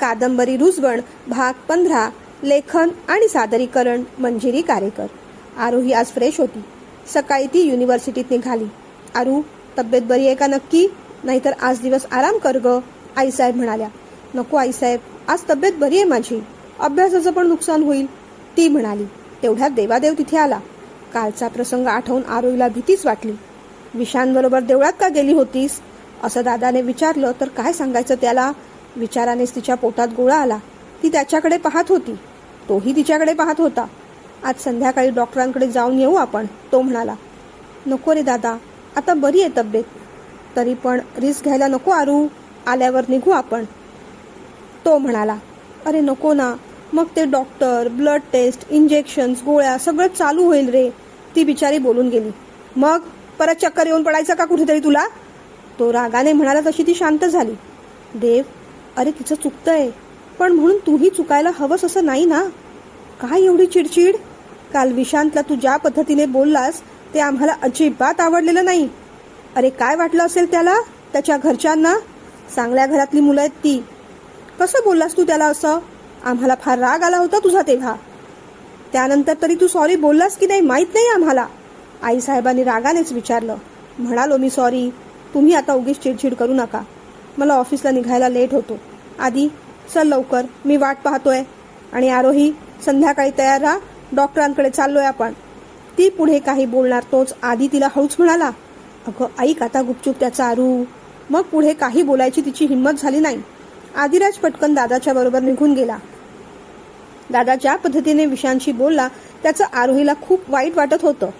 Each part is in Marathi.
कादंबरी रुजवण भाग 15. लेखन आणि सादरीकरण मंजिरी कारेकर. आरोही आज फ्रेश होती. सकाळी ती युनिव्हर्सिटीत निघाली. आरू, तब्येत बरी आहे का नक्की? नाहीतर आज दिवस आराम कर ग, आईसाहेब म्हणाल्या. नको आईसाहेब, आज तब्येत बरी आहे माझी. अभ्यासाचं पण नुकसान होईल, ती म्हणाली. तेवढ्यात देवादेव तिथे आला. कालचा प्रसंग आठवून आरोहीला भीतीच वाटली. विशांबरोबर देवळात का गेली होतीस असं दादाने विचारलं तर काय सांगायचं त्याला. विचारानेच तिच्या पोटात गोळा आला. ती त्याच्याकडे पाहत होती, तोही तिच्याकडे पाहत होता. आज संध्याकाळी डॉक्टरांकडे जाऊन येऊ आपण, तो म्हणाला. नको रे दादा, आता बरी आहे तब्येत. तरी पण रिस्क घ्यायला नको आरू, आल्यावर निघू आपण, तो म्हणाला. अरे नको ना, मग ते डॉक्टर, ब्लड टेस्ट, इंजेक्शन्स, गोळ्या सगळं चालू होईल रे, ती बिचारी बोलून गेली. मग परत चक्कर येऊन पडायचं का कुठेतरी तुला, तो रागाने म्हणाला. तशी ती शांत झाली. देव, अरे तिचं चुकतंय, पण म्हणून तूही चुकायला हवंस असं नाही ना. काय एवढी चिडचिड? काल विशांतला तू ज्या पद्धतीने बोललास ते आम्हाला अजिबात आवडलेलं नाही. अरे काय वाटलं असेल त्याला, त्याच्या घरच्यांना? चांगल्या घरातली मुलं आहेत ती. कसं बोललास तू त्याला असं? आम्हाला फार राग आला होता तुझा तेव्हा. त्यानंतर तरी तू सॉरी बोललास की नाही माहीत नाही आम्हाला, आईसाहेबांनी रागानेच विचारलं. म्हणालो मी सॉरी, तुम्ही आता उगीच चिडचिड करू नका. मला ऑफिसला निघायला लेट होतो. आधी चल लवकर, मी वाट पाहतोय. आणि आरोही, संध्याकाळी तयार राहा, डॉक्टरांकडे चाललोय आपण. ती पुढे काही बोलणार तोच आधी तिला हळूच म्हणाला. अगं ऐक आता गुपचूप त्याचा आरू. मग पुढे काही बोलायची तिची हिंमत झाली नाही. आदिराज पटकन दादाच्या बरोबर निघून गेला. दादा ज्या पद्धतीने विशांशी बोलला त्याचं आरोहीला खूप वाईट वाटत होतं.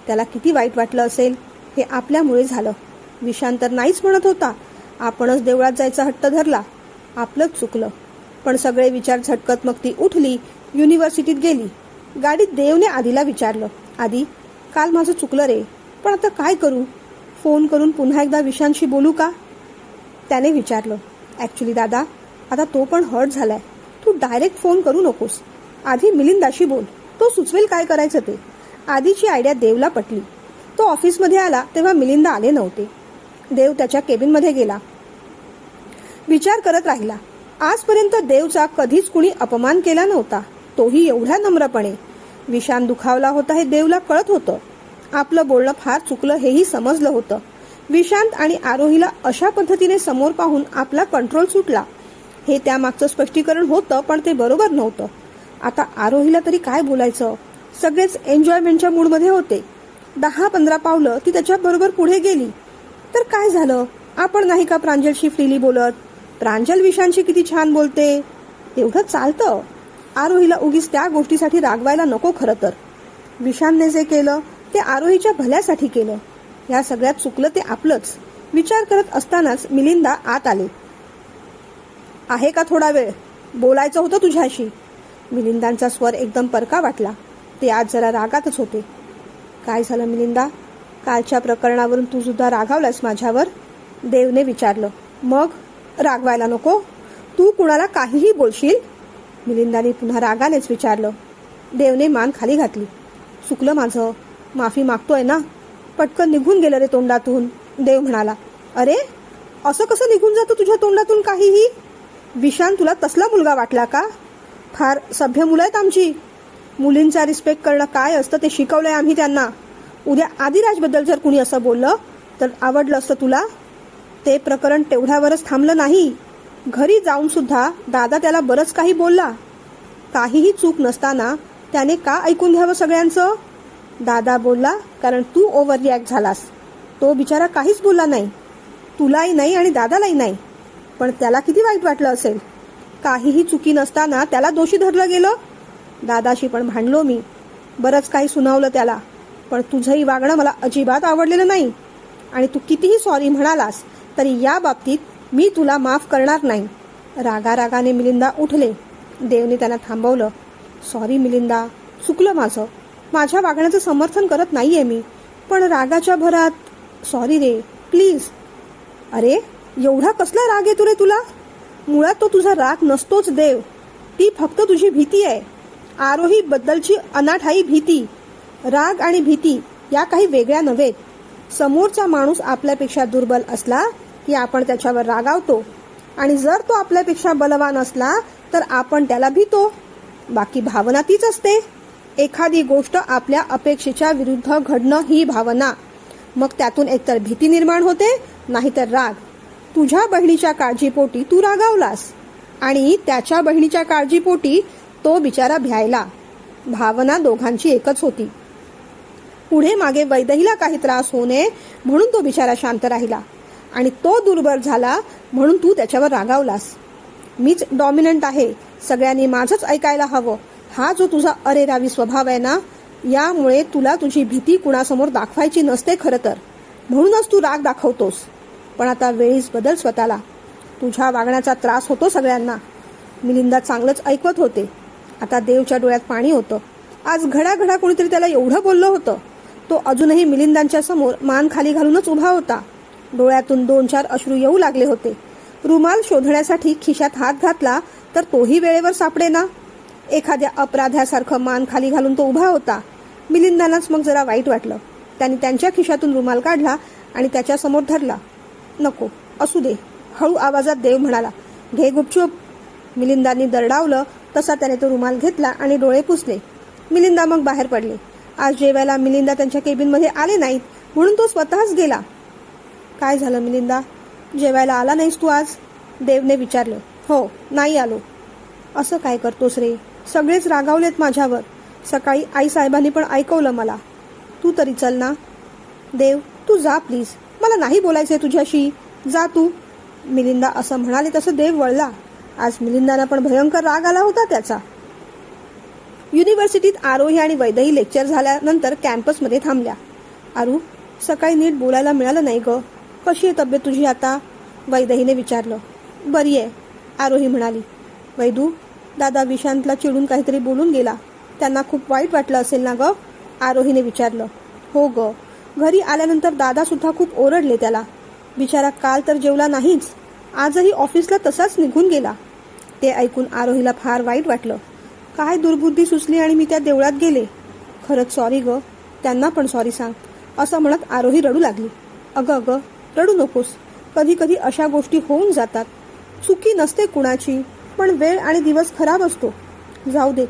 त्याला किती वाईट वाटलं असेल. हे आपल्यामुळे झालं. विशांत तर नाहीच म्हणत होता. आपणच देवळात जायचा हट्ट धरला. आपलंच चुकलं. पण सगळे विचार झटकत मग ती उठली, युनिव्हर्सिटीत गेली. गाडीत देवने आधीला विचारलं. आधी, काल माझं चुकलं रे, पण आता काय करू? फोन करून पुन्हा एकदा विशांशी बोलू का, त्याने विचारलं. ॲक्च्युली दादा, आता तो पण हर्ट झालाय. तू डायरेक्ट फोन करू नकोस. आधी मिलिंदाशी बोल, तो सुचवेल काय करायचं ते. आधीची आयडिया देवला पटली. तो ऑफिसमध्ये आला तेव्हा मिलिंदा आले नव्हते. देव त्याच्या केबिनमध्ये गेला. विचार करत राहिला. आजपर्यंत देवचा कधीच कुणी अपमान केला नव्हता, तोही एवढ्या नम्रपणे. विशांत दुखावला होता हे देवला कळत होतं. आपलं बोलणं फार चुकलं हेही समजलं होतं. विशांत आणि आरोहीला अशा पद्धतीने समोर पाहून आपला कंट्रोल सुटला. हे त्यामागचं स्पष्टीकरण होतं, पण ते बरोबर नव्हतं. आता आरोहीला तरी काय बोलायचं. सगळेच एन्जॉयमेंटच्या मूडमध्ये होते. 10-15 पावलं ती त्याच्या बरोबर पुढे गेली. तर काय झालं, आपण नाही का प्रांजलशी फ्रीली बोलत. प्रांजल विशांशी किती छान बोलते. एवढं चालतं. आरोहीला उगीच त्या गोष्टीसाठी रागवायला नको. खरं तर विशांतने जे केलं ते आरोहीच्या भल्यासाठी केलं. या सगळ्यात चुकलं ते आपलंच. विचार करत असतानाच मिलिंदा आत आले. आहे का थोडा वेळ, बोलायचं होतं तुझ्याशी. मिलिंदांचा स्वर एकदम परका वाटला. ते आज जरा रागातच होते. काय झालं मिलिंदा? कालच्या प्रकरणावरून तू सुद्धा रागावलास माझ्यावर, देवने विचारलं. मग रागवायला नको, तू कुणाला काहीही बोलशील, मिलिंदाने पुन्हा रागानेच विचारलं. देवने मान खाली घातली. चुकलं माझं, माफी मागतोय ना. पटकन निघून गेलं रे तोंडातून, देव म्हणाला. अरे असं कसं निघून जातं तुझ्या तोंडातून काहीही? विशांत तुला तसला मुलगा वाटला का? फार सभ्य मुलं आहेत आमची. मुलींचा रिस्पेक्ट करणं काय असतं ते शिकवलंय आम्ही त्यांना. उद्या आदिराजबद्दल जर कुणी असं बोललं तर आवडलं असतं तुला? ते प्रकरण तेवढ्यावरच थांबलं नाही. घरी जाऊन सुद्धा दादा त्याला बरंच काही बोलला. काहीही चूक नसताना त्याने का ऐकून घ्यावं सगळ्यांचं? दादा बोलला कारण तू ओव्हर रिॲक्ट झालास. तो बिचारा काहीच बोलला नाही, तुलाही नाही आणि दादालाही नाही. पण त्याला किती वाईट वाटलं असेल. काहीही चुकी नसताना त्याला दोषी धरलं गेलं. दादाशी पण भांडलो मी, बरंच काही सुनावलं त्याला. पण तुझंही वागणं मला अजिबात आवडलेलं नाही. आणि तू कितीही सॉरी म्हणालास तरी या बाबतीत मी तुला माफ करणार नाही. रागारागाने मिलिंदा उठले. देवने त्यांना थांबवलं. सॉरी मिलिंदा, चुकलं माझं. माझ्या वागण्याचं समर्थन करत नाहीये मी, पण रागाच्या भरात सॉरी रे, प्लीज. अरे एवढा कसला राग येतो रे तुला? मुळात तो तुझा राग नसतोच देव, ती फक्त तुझी भीती आहे. आरोही बद्दलची अनाठाई भीती. राग आणि भीती या काही वेगळ्या नव्हेत. समोरचा माणूस आपल्यापेक्षा दुर्बल असला की आपण त्याच्यावर रागावतो. आणि जर तो आपल्यापेक्षा बलवान असला तर आपण त्याला भीतो. बाकी भावना तीच असते. एखादी गोष्ट आपल्या अपेक्षेच्या विरुद्ध घडणं ही भावना. मग त्यातून एकतर भीती निर्माण होते, नाहीतर राग. तुझ्या बहिणीच्या काळजीपोटी तू रागावलास आणि त्याच्या बहिणीच्या काळजीपोटी तो बिचारा भ्यायला. भावना दोघांची एकच होती. पुढे मागे वैदेहीला काही त्रास होऊ नये म्हणून तो बिचारा शांत राहिला आणि तो दुर्बल झाला म्हणून तू त्याच्यावर रागावलास. मीच डॉमिनंट आहे, सगळ्यांनी माझंच ऐकायला हवं, हा जो तुझा अरेरावी स्वभाव आहे ना, यामुळे तुला तुझी भीती कुणासमोर दाखवायची नसते खरं तर, म्हणूनच तू राग दाखवतोस. पण आता वेळीच बदल स्वतःला. तुझ्या वागण्याचा त्रास होतो सगळ्यांना. मिलिंदा चांगलंच ऐकवत होते. आता देवच्या डोळ्यात पाणी होतं. आज घडाघडा कोणीतरी त्याला एवढं बोललं होतं. तो अजूनही मिलिंदांच्या समोर मान खाली घालूनच उभा होता. डोळ्यातून 2-4 अश्रू येऊ लागले होते. रुमाल शोधण्यासाठी खिशात हात घातला तर तोही वेळेवर सापडेना. एखाद्या अपराध्यासारखं मान खाली घालून तो उभा होता. मिलिंदांनाच मग जरा वाईट वाटलं. त्यांनी त्यांच्या खिशातून रुमाल काढला आणि त्याच्यासमोर धरला. नको, असू दे, हळू आवाजात देव म्हणाला. घे गुपचूप. मिलिंदांनी दरडावलं तसा त्याने तो रुमाल घेतला आणि डोळे पुसले. मिलिंदा मग बाहेर पडले. आज जेवायला मिलिंदा त्यांच्या केबिनमध्ये आले नाहीत म्हणून तो स्वतःच गेला. काय झालं मिलिंदा, जेवायला आला नाहीस तू आज? देवने विचारलं. हो, नाही आलो. असं काय करतोस रे? सगळेच रागावलेत माझ्यावर. सकाळी आईसाहेबांनी पण ऐकवलं मला. तू तरी चल ना. देव, तू जा प्लीज, मला नाही बोलायचंय तुझ्याशी, जा तू. मिलिंदा असं म्हणाले तसं देव वळला. आज मिलिंदाला पण भयंकर राग आला होता त्याचा. युनिव्हर्सिटीत आरोही आणि वैदेही लेक्चर झाल्यानंतर कॅम्पसमध्ये थांबल्या. आरू, सकाळी नीट बोलायला मिळालं नाही ग, कशी आहे तब्येत तुझी आता? वैदेहीने विचारलं. बरी आहे, आरोही म्हणाली. वैदू, दादा विशांतला चिडून काहीतरी बोलून गेला, त्यांना खूप वाईट वाटलं असेल ना ग? आरोहीने विचारलं. हो ग, घरी आल्यानंतर दादा सुद्धा खूप ओरडले त्याला. बिचारा काल तर जेवला नाहीच, आजही ऑफिसला तसाच निघून गेला. ते ऐकून आरोहीला फार वाईट वाटलं. काय दुर्बुद्धी सुचली आणि मी त्या देवळात गेले. खरंच सॉरी ग, त्यांना पण सॉरी सांग. असं म्हणत आरोही रडू लागली. अगं अगं, रडू नकोस. कधी कधी अशा गोष्टी होऊन जातात. चुकी नसते कुणाची, पण वेळ आणि दिवस खराब असतो. जाऊ दे.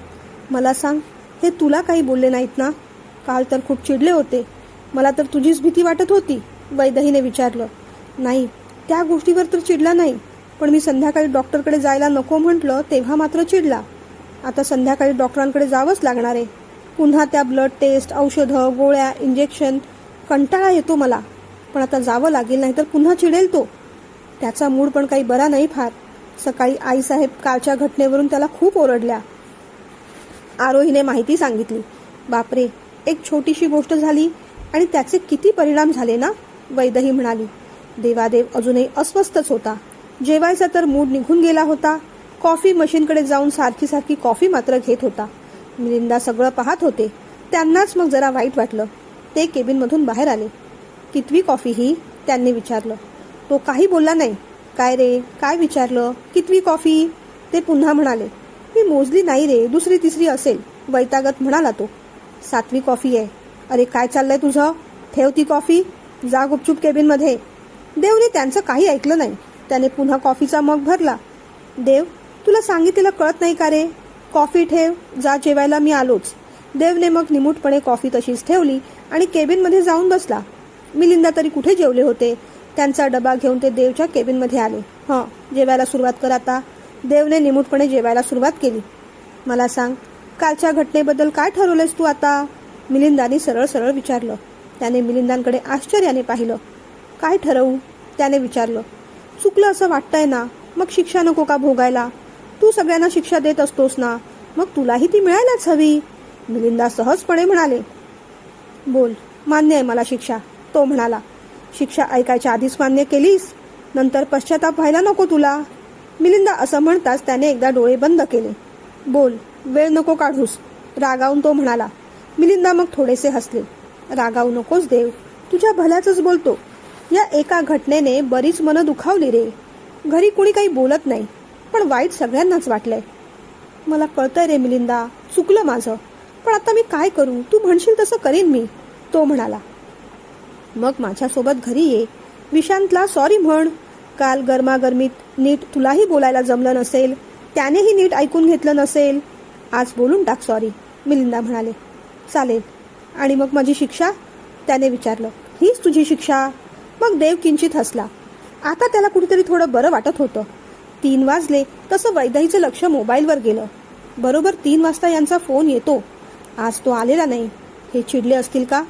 मला सांग, हे तुला काही बोलले नाहीत ना? काल तर खूप चिडले होते. मला तर तुझीच भीती वाटत होती. वैदेहीने विचारलं. नाही, त्या गोष्टीवर तर चिडला नाही, पण मी संध्याकाळी डॉक्टरकडे जायला नको म्हटलं तेव्हा मात्र चिडला. आता संध्याकाळी डॉक्टरांकडे जावंच लागणार आहे. पुन्हा त्या ब्लड टेस्ट, औषधं, गोळ्या, इंजेक्शन, कंटाळा येतो मला. पण आता जावं लागेल, नाही तर पुन्हा चिडेल तो. त्याचा मूड पण काही बरा नाही फार. सकाळी आईसाहेब कालच्या घटनेवरून त्याला खूप ओरडल्या. आरोहीने माहिती सांगितली. बापरे, एक छोटीशी गोष्ट झाली आणि त्याचे किती परिणाम झाले ना? वैदेही म्हणाली. देवादेव अजूनही अस्वस्थच होता. जेवायचा तर मूड निघून गेला होता. कॉफी मशीनकडे जाऊन सारखी सारखी कॉफी मात्र घेत होता. मिलिंदा सगळं पाहत होते. त्यांनाच मग जरा वाईट वाटलं. ते केबिनमधून बाहेर आले. कितवी कॉफी ही? त्यांनी विचारलं. तो काही बोलला नाही. काय रे, काय विचारलं? कितवी कॉफी? ते पुन्हा म्हणाले. मी मोजली नाही रे, 2री-3री असेल, वैतागत म्हणाला तो. 7वी कॉफी आहे. अरे काय चाललंय तुझं? ठेव ती कॉफी, जा गुपचूप केबिनमध्ये. देवने त्यांचं काही ऐकलं नाही. त्याने पुन्हा कॉफीचा मग भरला. देव, तुला सांगितलेलं कळत नाही का रे? कॉफी ठेव, जा जेवायला, मी आलोच. देवने मग निमूटपणे कॉफी तशीच ठेवली आणि केबिनमध्ये जाऊन बसला. मिलिंदा तरी कुठे जेवले होते. त्यांचा डबा घेऊन ते देवच्या केबिनमध्ये आले. जेवायला सुरुवात कर आता. देवने निमूटपणे जेवायला सुरुवात केली. मला सांग, कालच्या घटनेबद्दल काय ठरवलंयस तू आता? मिलिंदाने सरळ सरळ विचारलं. त्याने मिलिंदांकडे आश्चर्याने पाहिलं. काय ठरवू? त्याने विचारलं. चुकलं असं वाटतंय ना, मग शिक्षा नको का भोगायला? तू सगळ्यांना शिक्षा देत असतोस ना, मग तुलाही ती मिळायलाच हवी. मिलिंदा सहजपणे म्हणाले. बोल, मान्य आहे मला शिक्षा, तो म्हणाला. शिक्षा ऐकायच्या आधीच मान्य केलीस, नंतर पश्चाताप व्हायला नको तुला. मिलिंदा असं म्हणताच त्याने एकदा डोळे बंद केले. बोल, वेळ नको काढूस, रागावून तो म्हणाला. मिलिंदा मग थोडेसे हसले. रागावू नकोस देव, तुझ्या भल्याचंच बोलतो. या एका घटनेने बरीच मनं दुखावली रे. घरी कुणी काही बोलत नाही, पण वाईट सगळ्यांनाच वाटलंय. मला कळतंय रे मिलिंदा, चुकलं माझं, पण आता मी काय करू? तू म्हणशील तसं करीन मी, तो म्हणाला. मग माझ्यासोबत घरी ये, विशांतला सॉरी म्हण. काल गरमागरमीत नीट तुलाही बोलायला जमलं नसेल, त्यानेही नीट ऐकून घेतलं नसेल. आज बोलून टाक सॉरी, मिलिंदा म्हणाले. चालेल. आणि मग माझी शिक्षा? त्याने विचारलं. हीच तुझी शिक्षा? मग देव किंचित हसला. आता त्याला कुठेतरी थोडं बरं वाटत होतं. 3 वाजले तसं वैदेहीचं लक्ष मोबाईलवर गेलं. बरोबर 3 वाजता यांचा फोन येतो. आज तो आलेला नाही. हे चिडले असतील का?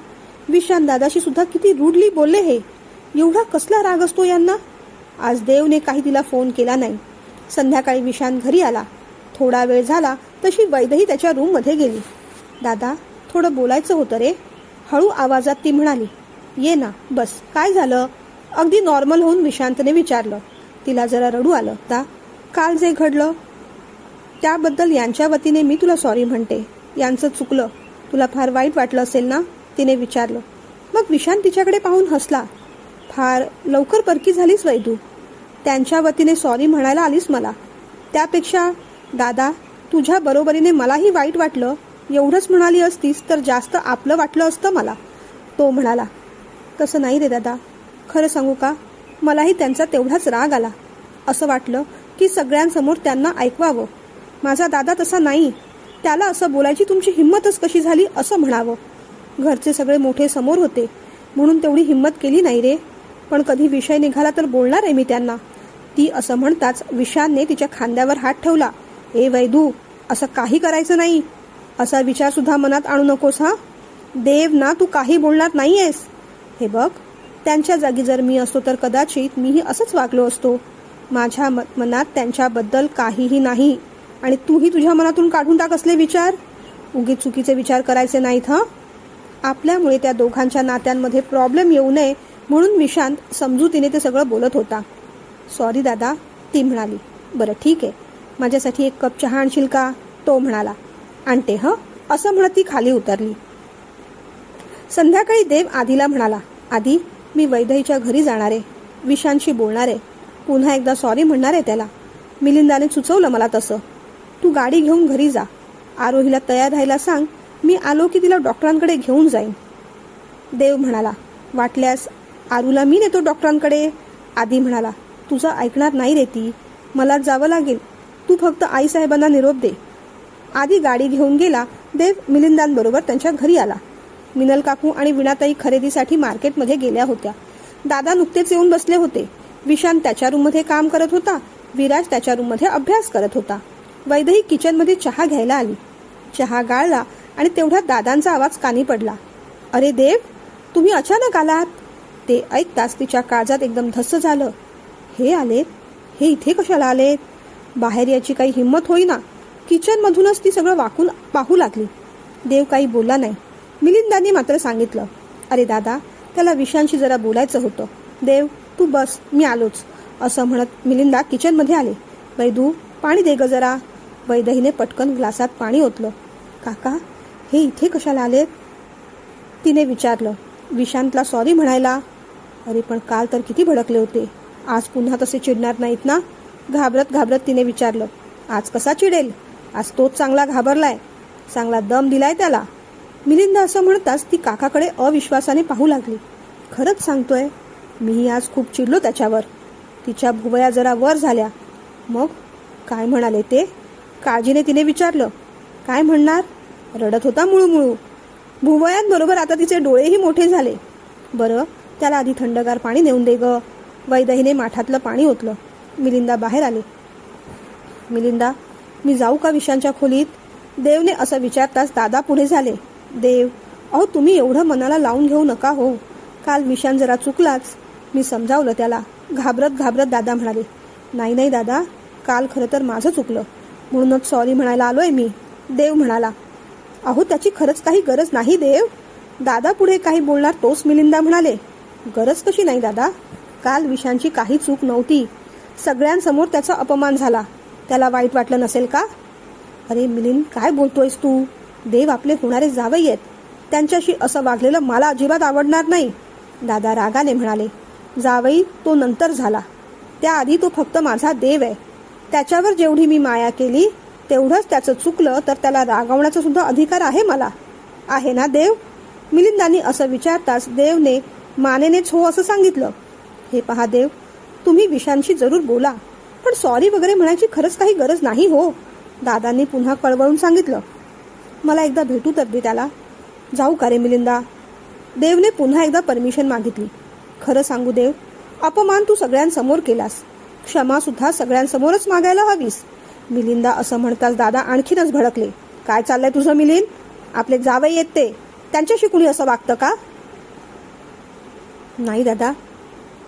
विशांत दादाशी सुद्धा किती रूडली बोलले हे. एवढा कसला राग असतो यांना? आज देवने काही तिला फोन केला नाही. संध्याकाळी विशांत घरी आला. थोडा वेळ झाला तशी वैदेही त्याच्या रूममध्ये गेली. दादा, थोडं बोलायचं होतं रे, हळू आवाजात ती म्हणाली. ये ना, बस. काय झालं? अगदी नॉर्मल होऊन विशांतने विचारलं. तिला जरा रडू आलं. काल जे घडलं त्याबद्दल यांच्या वतीने मी तुला सॉरी म्हणते. यांचं चुकलं. तुला फार वाईट वाटलं असेल ना? तिने विचारलं. मग विशांत तिच्याकडे पाहून हसला. फार लवकर परकी झालीस वैदू. त्यांच्या वतीने सॉरी म्हणायला आलीस मला. त्यापेक्षा दादा, तुझ्या बरोबरीने मलाही वाईट वाटलं एवढंच म्हणाली असतीस तर जास्त आपलं वाटलं असतं मला. तो म्हणाला. तसं नाही रे दादा, खरं सांगू का, मलाही त्यांचा तेवढाच राग आला. असं वाटलं की सगळ्यांसमोर त्यांना ऐकवावं. माझा दादा तसा नाही. त्याला असं बोलायची तुमची हिंमतच कशी झाली असं म्हणावं. घरचे सगळे मोठे समोर होते म्हणून तेवढी हिंमत केली नाही रे. पण कधी विषय निघाला तर बोलणार आहे मी त्यांना. ती असं म्हणताच विशांतने तिच्या खांद्यावर हात ठेवला. ए वैदू, असं काही करायचं नाही. असा विचार सुद्धा मनात आणू नकोस हा. देव ना, तू काही बोलणार नाहीयेस. हे बघ, त्यांच्या जागी जर मी असतो तर कदाचित मीही असंच वागलो असतो. माझ्या मनात त्यांच्याबद्दल काहीही नाही. आणि तूही तुझ्या मनातून काढून टाक असले विचार. उगीच चुकीचे विचार करायचे नाहीत हा. आपल्यामुळे त्या दोघांच्या नात्यांमध्ये प्रॉब्लेम येऊ नये म्हणून विशांत समजुतीने ते सगळं बोलत होता. सॉरी दादा, ती म्हणाली. बरं ठीक आहे, माझ्यासाठी 1 कप चहा आणशील का? तो म्हणाला. आणते हं, असं म्हणत ती खाली उतरली. संध्याकाळी देव आधीला म्हणाला. आधी, मी वैदेहीच्या घरी जाणार आहे. विशांतशी बोलणार आहे. पुन्हा एकदा सॉरी म्हणणार आहे त्याला. मिलिंदाने सुचवलं मला तसं. तू गाडी घेऊन घरी जा. आरोहीला तयार राहायला सांग. मी आलो की तिला डॉक्टरांकडे घेऊन जाईन. देव म्हणाला. वाटल्यास आरूला मी नेतो डॉक्टरांकडे. आधी म्हणाला. तुझं ऐकणार नाही रे ती. मला जावं लागेल. तू फक्त आईसाहेबांना निरोप दे. आधी गाडी घेऊन गेला. देव मिलिंदांबरोबर त्यांच्या घरी आला. मिनल काकू आणि विणाताई खरेदीसाठी मार्केटमध्ये गेल्या होत्या. दादा नुकतेच येऊन बसले होते. विशांत त्याच्या रूममध्ये काम करत होता. विराज त्याच्या रूममध्ये अभ्यास करत होता. वैदेही किचनमध्ये चहा घ्यायला आली. चहा गाळला आणि तेवढ्यात दादांचा आवाज कानी पडला. अरे देव, तुम्ही अचानक आलात. ते ऐकताच तिच्या काळजात एकदम धस्स झालं. हे आलेत? हे इथे कशाला आलेत? बाहेर याची काही हिंमत होईना. किचनमधूनच ती सगळं वाकून पाहू लागली. देव काही बोलला नाही. मिलिंदांनी मात्र सांगितलं. अरे दादा, त्याला विशांशी जरा बोलायचं होतं. देव, तू बस, मी आलोच. असं म्हणत मिलिंदा किचनमध्ये आले. वैदू, पाणी दे ग जरा. वैदेहीने पटकन ग्लासात पाणी ओतलं. काका, हे इथे कशाला आलेत? तिने विचारलं. विशांतला सॉरी म्हणायला. अरे पण काल तर किती भडकले होते. आज पुन्हा तसे चिडणार नाहीत ना? घाबरत घाबरत तिने विचारलं. आज कसा चिडेल? आज तोच चांगला घाबरलाय. चांगला दम दिलाय त्याला. मिलिंदा असं म्हणताच ती काकाकडे अविश्वासाने पाहू लागली. खरंच सांगतोय, मीही आज खूप चिडलो त्याच्यावर. तिच्या भुवया जरा वर झाल्या. मग काय म्हणाले ते? काळजीने तिने विचारलं. काय म्हणणार? रडत होता मुळूमुळू. भुवयांबरोबर आता तिचे डोळेही मोठे झाले. बरं, त्याला आधी थंडगार पाणी नेऊन दे ग. वैदेहीने माठातलं पाणी ओतलं. मिलिंदा बाहेर आली. मिलिंदा, मी जाऊ का विशांच्या खोलीत? देवने असं विचारताच दादा पुढे झाले. देव, अहो तुम्ही एवढं मनाला लावून घेऊ नका हो. काल विशांत जरा चुकलाच. मी समजावलं त्याला. घाबरत घाबरत दादा म्हणाले. नाही नाही दादा, काल खरं तर माझं चुकलं म्हणूनच सॉरी म्हणायला आलोय मी. देव म्हणाला. अहो त्याची खरंच काही गरज नाही देव. दादा पुढे काही बोलणार तोच मिलिंदा म्हणाले. गरज कशी नाही दादा? काल विशांची काही चूक नव्हती. सगळ्यांसमोर त्याचा अपमान झाला. त्याला वाईट वाटलं नसेल का? अरे मिलिंद, काय बोलतोयस तू? देव आपले होणारे जावई आहेत. त्यांच्याशी असं वागलेलं मला अजिबात आवडणार नाही. दादा रागाने म्हणाले. जावई तो नंतर झाला. त्याआधी तो फक्त माझा देव आहे. त्याच्यावर जेवढी मी माया केली तेवढंच त्याचं चुकलं तर त्याला रागवण्याचा सुद्धा अधिकार आहे मला. आहे ना देव? मिलिंदांनी असं विचारताच देवने मानेनेच हो असं सांगितलं. हे पहा देव, तुम्ही विशांशी जरूर बोला, पण सॉरी वगैरे म्हणायची खरंच काही गरज नाही हो. दादांनी पुन्हा कळवळून सांगितलं. मला एकदा भेटू तर दे त्याला. जाऊ का रे मिलिंदा? देवने पुन्हा एकदा परमिशन मागितली. खरं सांगू देव, अपमान तू सगळ्यांसमोर केलास. क्षमा सुद्धा सगळ्यांसमोरच मागायला हवीस. मिलिंदा असं म्हणताच दादा आणखीनच भडकले. काय चाललंय तुझं मिलिंद? आपले जावई येत ते, त्यांच्याशी कुणी असं वागतं का? नाही दादा,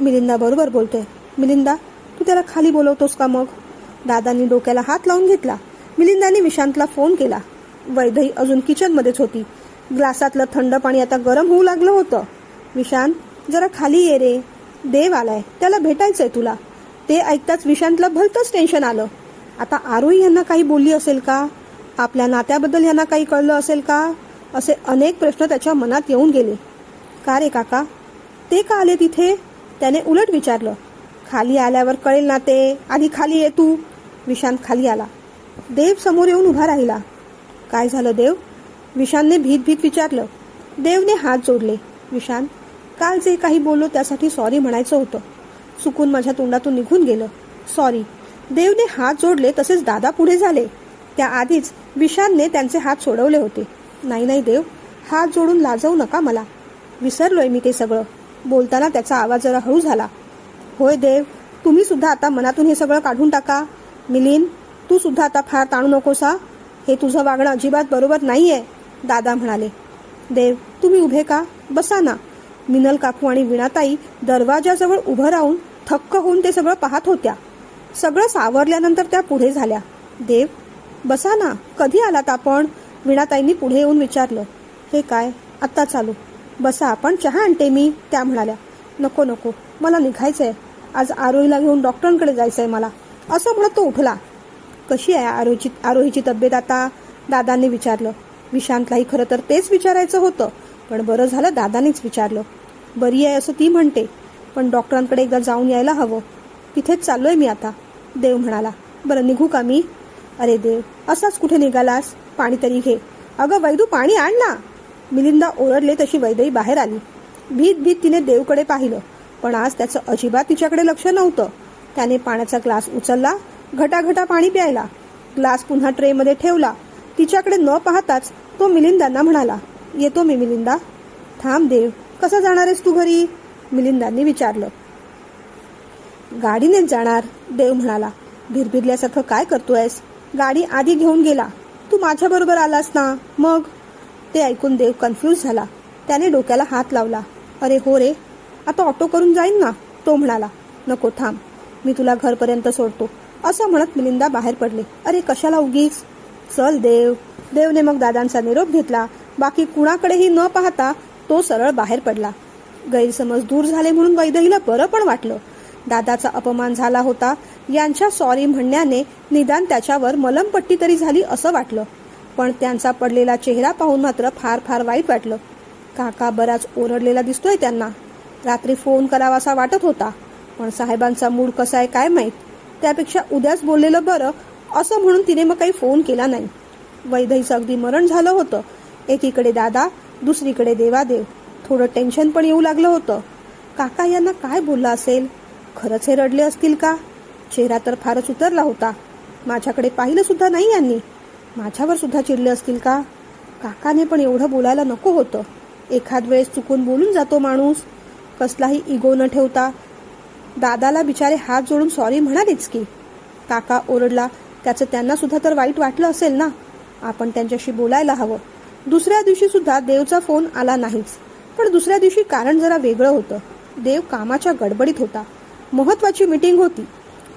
मिलिंदा बरोबर बोलते. मिलिंदा, तू त्याला खाली बोलवतोस का मग? दादांनी डोक्याला हात लावून घेतला. मिलिंदाने विशांतला फोन केला. वैदही अजून किचनमध्येच होती. ग्लासातलं थंड पाणी आता गरम होऊ लागलं होतं. विशांत, जरा खाली ये रे. देव आलाय, त्याला भेटायचंय तुला. ते ऐकताच विशांतला भलतंच टेन्शन आलं. आता आरोही यांना काही बोलली असेल का? आपल्या नात्याबद्दल यांना काही कळलं असेल का? असे अनेक प्रश्न त्याच्या मनात येऊन गेले. का रे काका, ते का आले तिथे? त्याने उलट विचारलं. खाली आल्यावर कळेल ना ते. आधी खाली ये तू. विशांत खाली आला. देव समोर येऊन उभा राहिला. काय झालं देव? विशांतने भीत भीत विचारलं. देवने हात जोडले. विशांत, काल जे काही बोललो त्यासाठी सॉरी म्हणायचं होतं. चुकून माझ्या तोंडातून निघून गेलं. सॉरी. देवने हात जोडले तसेच दादा पुढे झाले. त्याआधीच विशांतने त्यांचे हात सोडवले होते. नाही नाही देव, हात जोडून लाजवू नका मला. विसरलोय मी ते सगळं. बोलताना त्याचा आवाज जरा हळू झाला. होय देव, तुम्ही सुद्धा आता मनातून हे सगळं काढून टाका. मिलिंद, तू सुद्धा आता फार ताणू नकोसा. हे तुझं वागणं अजिबात बरोबर नाहीये, दादा म्हणाले. देव, तुम्ही उभे का? बसा ना. मिनल काकू आणि विणाताई दरवाजाजवळ उभं राहून थक्क होऊन ते सगळं पाहत होत्या. सगळं सावरल्यानंतर त्या पुढे झाल्या. देव, बसा ना. कधी आलात आपण? विणाताईंनी पुढे येऊन विचारलं. हे काय, आत्ता चालू. बसा, आपण चहा आणते मी, त्या म्हणाल्या. नको नको, मला निघायचंय. आज आरोहीला घेऊन डॉक्टरांकडे जायचंय मला, असं म्हणत तो उठला. कशी आहे आरोहीची तब्येत आता? दादांनी विचारलं. विशांतलाही खरं तर तेच विचारायचं होतं, पण बरं झालं दादांनीच विचारलं. बरी आहे असं ती म्हणते, पण डॉक्टरांकडे एकदा जाऊन यायला हवं. तिथेच चाललोय मी आता, देव म्हणाला. बरं, निघू का मी? अरे देव, असाच कुठे निघालास? पाणी तरी घे. अगं वैदू, पाणी आण ना. मिलिंदा ओरडले तशी वैदही बाहेर आली. भीत भीत तिने देवकडे पाहिलं, पण आज त्याचं अजिबात तिच्याकडे लक्ष नव्हतं. त्याने पाण्याचा ग्लास उचलला, घटाघटा पाणी प्यायला. ग्लास पुन्हा ट्रेमध्ये ठेवला. तिच्याकडे न पाहताच तो मिलिंदांना म्हणाला. येतो मी मिलिंदा. थांब देव, कसं जाणार आहेस तू घरी? मिलिंदांनी विचारलं. गाडीनेच जाणार, देव म्हणाला. भिरभिरल्यासारखं काय करतोयस? गाडी आधी घेऊन गेला, तू माझ्या बरोबर आलास ना मग? ते ऐकून देव कन्फ्यूज झाला. त्याने डोक्याला हात लावला. अरे हो रे, आता ऑटो करून जाईन ना, तो म्हणाला. नको, थांब, मी तुला घरपर्यंत सोडतो, असं म्हणत मिलिंदा बाहेर पडले. अरे कशाला उगीच? चल देव. देवने मग दादांचा निरोप घेतला. बाकी कुणाकडेही न पाहता तो सरळ बाहेर पडला. गैरसमज दूर झाले म्हणून वैदहीला बरं पण वाटलं. दादाचा अपमान झाला होता, यांच्या सॉरी म्हणण्याने निदान त्याच्यावर मलमपट्टी तरी झाली असं वाटलं. पण त्यांचा पडलेला चेहरा पाहून मात्र फार फार वाईट वाटलं. काका बराच ओरडलेला दिसतोय त्यांना. रात्री फोन करावासा वाटत होता, पण साहेबांचा मूड कसा आहे काय माहीत. त्यापेक्षा उद्याच बोललेलं बरं, असं म्हणून तिने मग काही फोन केला नाही. वैदहीचं अगदी मरण झालं होतं. एकीकडे दादा, दुसरीकडे देवादेव. थोडं टेन्शन पण येऊ लागलं होतं. काका यांना काय बोलला असेल? खरंच हे रडले असतील का? चेहरा तर फारच उतरला होता. माझ्याकडे पाहिलं सुद्धा नाही यांनी. माझ्यावर सुद्धा चिडले असतील का? काकाने पण एवढं बोलायला नको होतं. एखाद वेळेस चुकून बोलून जातो माणूस. कसलाही इगो न ठेवता दादाला बिचारे हात जोडून सॉरी म्हणालीच की. काका ओरडला त्याचं त्यांना सुद्धा तर वाईट वाटलं असेल ना. आपण त्यांच्याशी बोलायला हवं. दुसऱ्या दिवशी सुद्धा देवचा फोन आला नाहीच. पण दुसऱ्या दिवशी कारण जरा वेगळं होतं. देव कामाच्या गडबडीत होता. महत्वाची मीटिंग होती.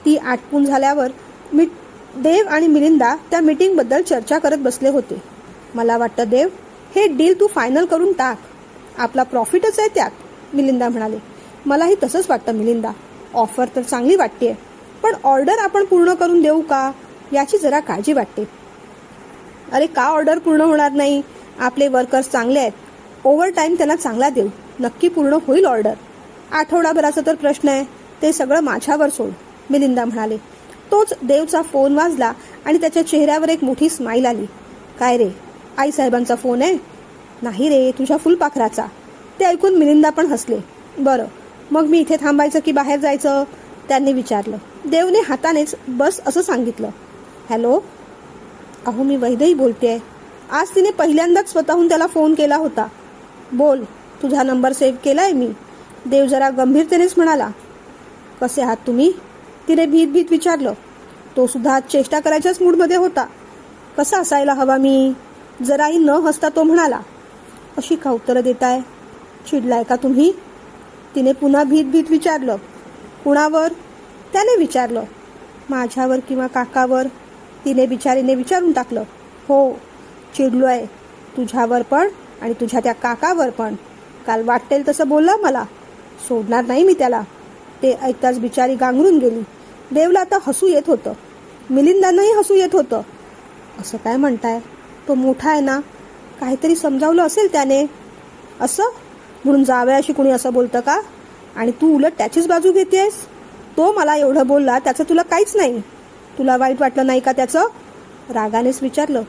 ती आटपून झाल्यावर देव आणि मिलिंदा त्या मीटिंगबद्दल चर्चा करत बसले होते. मला वाटतं देव, हे डील तू फायनल करून टाक. आपला प्रॉफिटच आहे त्यात, मिलिंदा म्हणाले. मलाही तसंच वाटतं मिलिंदा. ऑफर तर चांगली वाटते, पण ऑर्डर आपण पूर्ण करून देऊ का याची जरा काळजी वाटते. अरे का ऑर्डर पूर्ण होणार नाही? आपले वर्कर्स चांगले आहेत. ओव्हर टाईम त्यांना चांगला देऊ. नक्की पूर्ण होईल ऑर्डर. आठवडाभराचा तर प्रश्न आहे, ते सगळं माझ्यावर सोड, मिलिंदा म्हणाले. तोच देवचा फोन वाजला आणि त्याच्या चेहऱ्यावर एक मोठी स्माईल आली. काय रे, आई साहेबांचा फोन आहे? नाही रे, तुझ्या फुलपाखराचा. ते ऐकून मिलिंदा पण हसले. बरं, मग मी इथे थांबायचं की बाहेर जायचं? त्यांनी विचारलं. देवने हातानेच बस असं सांगितलं. हॅलो. अहो मी वैदेही बोलतेय. आज तिने पहिल्यांदाच स्वतःहून त्याला फोन केला होता. बोल, तुझा नंबर सेव्ह केलाय मी. देव जरा गंभीरतेनेच म्हणाला. कसे आहात तुम्ही? तिने भीत भीत विचारलं. तो सुद्धा चेष्टा करायच्याच मूडमध्ये होता. कसा असायला हवा मी? जराही न हसता तो म्हणाला. अशी का उत्तरं देताय? चिडलाय का तुम्ही? तिने पुन्हा भीत भीत विचारलं. कुणावर? त्याने विचारलं. माझ्यावर किंवा काकावर? तिने बिचारीने विचारून टाकलं. हो, चिडलोय. तुझ्यावर पण आणि तुझ्या त्या काकावर पण. काल वाटेल तसं बोलला मला. सोडणार नाही मी त्याला. ते ऐकताच बिचारी गांगरून गेली. देवला आता हसू येत होतं. मिलिंदांनाही हसू येत होतं. असं काय म्हणताय? तो मोठा आहे ना. काहीतरी समजावलं असेल त्याने. असं म्हणून जावयाशी कुणी असं बोलतं का? आणि तू उलट त्याचीच बाजू घेतेस. तो मला एवढं बोलला त्याचं तुला काहीच नाही. तुला वाईट वाटलं नाही का त्याचं? रागानेच विचारलं.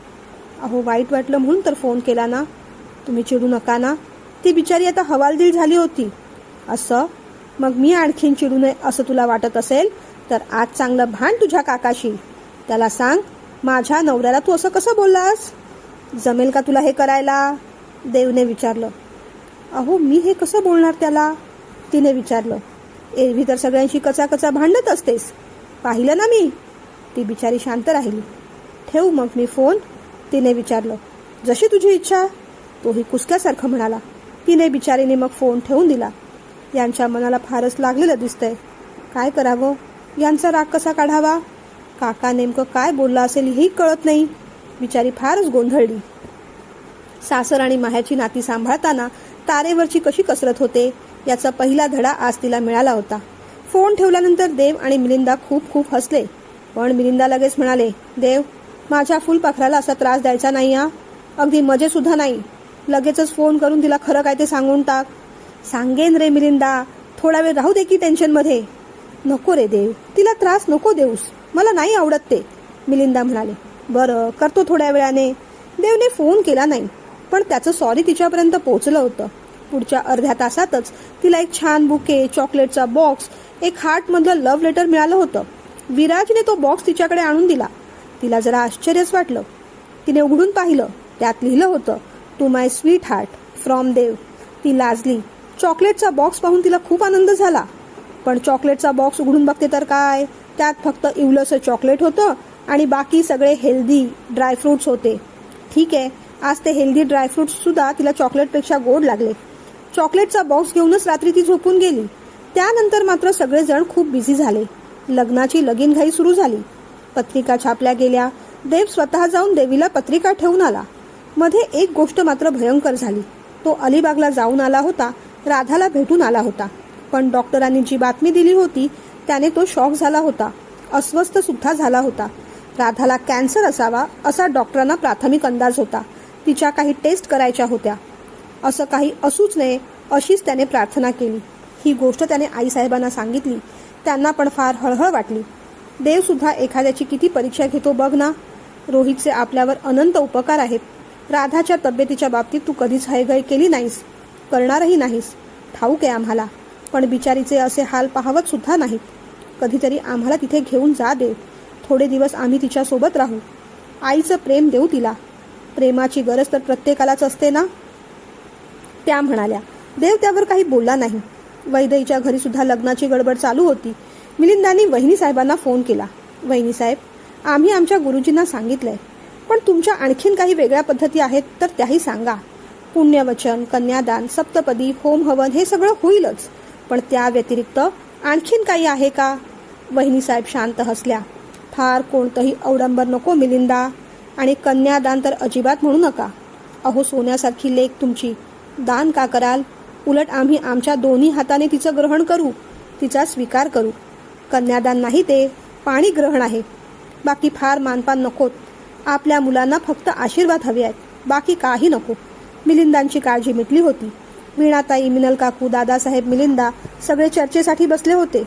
अहो वाईट वाटलं म्हणून तर फोन केला ना. तुम्ही चिडू नका ना. ती बिचारी आता हवालदिल झाली होती. असं? मग मी आणखीन चिडू नये असं तुला वाटत असेल तर आज चांगलं भांड तुझ्या काकाशी. त्याला सांग, माझ्या नवऱ्याला तू असं कसं बोललास? जमेल का तुला हे करायला? देवने विचारलं. अहो मी हे कसं बोलणार त्याला? तिने विचारलं. एरवी तर सगळ्यांशी कचा भांडत असतेस. पाहिलं ना मी. ती बिचारी शांत राहिली. ठेवू मग मी फोन? तिने विचारलं. जशी तुझी इच्छा. तोही कुसक्यासारखं म्हणाला. तिने बिचारीने मग फोन ठेवून दिला. यांच्या मनाला फारच लागलेलं दिसतंय. काय करावं? यांचा राग कसा काढावा? काका नेमकं काय बोलला असेल हेही कळत नाही. बिचारी फारच गोंधळली. सासर आणि माह्याची नाती सांभाळताना तारेवरची कशी कसरत होते याचा पहिला धडा आज तिला मिळाला होता. फोन ठेवल्यानंतर देव आणि मिलिंदा खूप खूप हसले. पण मिलिंदा लगेच म्हणाले. देव, माझ्या फुलपाखराला असा त्रास द्यायचा नाही हा. अगदी मजे सुद्धा नाही. लगेचच फोन करून तिला खरं काय ते सांगून टाक. सांगेन रे मिलिंदा. थोडा वेळ राहू दे की टेन्शनमध्ये. नको रे देव, तिला त्रास नको देऊस. मला नाही आवडत ते. मिलिंदा म्हणाले. बरं, करतो थोड्या वेळाने. देवने फोन केला नाही. पण त्याचं सॉरी तिच्यापर्यंत पोहोचलं होतं. पुढच्या अर्ध्या तासातच तिला एक छान बुके, चॉकलेटचा बॉक्स, एक हार्टमधलं लव्ह लेटर मिळालं होतं. विराजने तो बॉक्स तिच्याकडे आणून दिला. तिला जरा आश्चर्यच वाटलं. तिने उघडून पाहिलं. त्यात लिहिलं होतं, to my sweet heart from Dev. ती लाजली. चॉकलेटचा बॉक्स पाहून तिला खूप आनंद झाला. पण चॉकलेटचा बॉक्स उघडून बघते तर काय, त्यात फक्त इवलंसं चॉकलेट होतं आणि बाकी सगळे हेल्दी ड्रायफ्रुट्स होते. ठीक आहे, आज ते हेल्दी ड्रायफ्रुट्स सुद्धा तिला चॉकलेटपेक्षा गोड लागले. चॉकलेटचा बॉक्स घेऊनच रात्री ती झोपून गेली. त्यानंतर मात्र सगळेजण खूप बिझी झाले. लग्नाची लगीनघाई सुरू झाली. पत्रिका छापल्या गेल्या. देव स्वतः जाऊन देवीला पत्रिका ठेवून आला. मध्ये एक गोष्ट मात्र भयंकर झाली. तो अलिबागला जाऊन आला होता. राधाला भेटून आला होता. पण डॉक्टरांनी जी बातमी दिली होती त्याने तो शॉक झाला होता. अस्वस्थ सुद्धा झाला होता. राधाला कॅन्सर असावा असा डॉक्टरांना प्राथमिक अंदाज होता. तिच्या काही टेस्ट करायच्या होत्या. असं काही असूच नये अशीच त्याने प्रार्थना केली. ही गोष्ट त्याने आईसाहेबांना सांगितली. त्यांना पण फार हळहळ वाटली. देव सुद्धा एखाद्याची किती परीक्षा घेतो बघ ना. रोहितचे आपल्यावर अनंत उपकार आहेत. राधाच्या तब्येतीच्या बाबतीत तू कधीच हयगय केली नाहीस, करणारही नाहीस. ठाऊक आहे आम्हाला. पण बिचारीचे असे हाल पाहवत सुद्धा नाहीत. कधीतरी आम्हाला तिथे घेऊन जा देव. थोडे दिवस आम्ही तिच्यासोबत राहू. आईचं प्रेम देऊ तिला. प्रेमाची गरज तर प्रत्येकालाच असते ना. त्या म्हणाल्या. देव त्यावर काही बोलला नाही. वैदेहीच्या घरी सुद्धा लग्नाची गडबड चालू होती. मिलिंदांनी वहिनी साहेबांना फोन केला. वहिनी साहेब, आम्ही आमच्या गुरुजींना सांगितलंय, पण तुमच्या आणखीन काही वेगळ्या पद्धती आहेत तर त्याही सांगा. पुण्यवचन, कन्यादान, सप्तपदी, होम हवन हे सगळं होईलच, पण त्या व्यतिरिक्त आणखीन काही आहे का? वहिनी साहेब शांत हसल्या. फार कोणतंही अवडंबर नको मिलिंदा. आणि कन्यादान तर अजिबात म्हणू नका. अहो सोन्यासारखी लेक तुमची. दान का कराल? उलट आम्ही आमच्या दोन्ही हाताने तिचं ग्रहण करू, तिचा स्वीकार करू. कन्यादान नाही, ते पाणी ग्रहण आहे. बाकी फार मानपान नकोत. आपल्या मुलांना फक्त आशीर्वाद हवे आहेत, बाकी काही नको. मिलिंदांची काळजी मिटली होती. वीणाताई, मिनल काकू, दादासाहेब, मिलिंदा सगळे चर्चेसाठी बसले होते.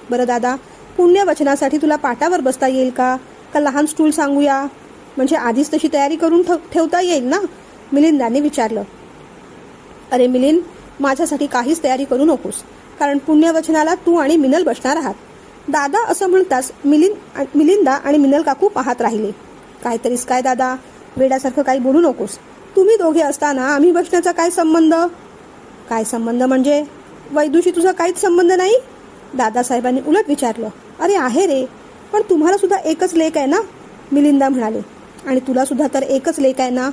बरं दादा, पुण्यवचनासाठी तुला पाटावर बसता येईल का लहान स्टूल सांगूया? म्हणजे आधीच तशी तयारी करून ठेवता येईल ना? मिलिंदाने विचारलं. अरे मिलिंद, माझ्यासाठी काहीच तयारी करू नकोस, कारण पुण्यवचनाला तू आणि मिनल बसणार आहात. दादा असं म्हणताच मिलिंदा आणि मिनल काकू पाहत राहिले. काहीतरीच काय दादा, वेड्यासारखं काही बोलू नकोस. तुम्ही दोघे असताना आम्ही बसण्याचा काय संबंध? काय संबंध म्हणजे? वैदूशी तुझा काहीच संबंध नाही? दादासाहेबांनी उलट विचारलं. अरे आहे रे, पण तुम्हाला सुद्धा एकच लेक आहे ना, मिलिंदा म्हणाले. आणि तुला सुद्धा तर एकच लेक आहे ना.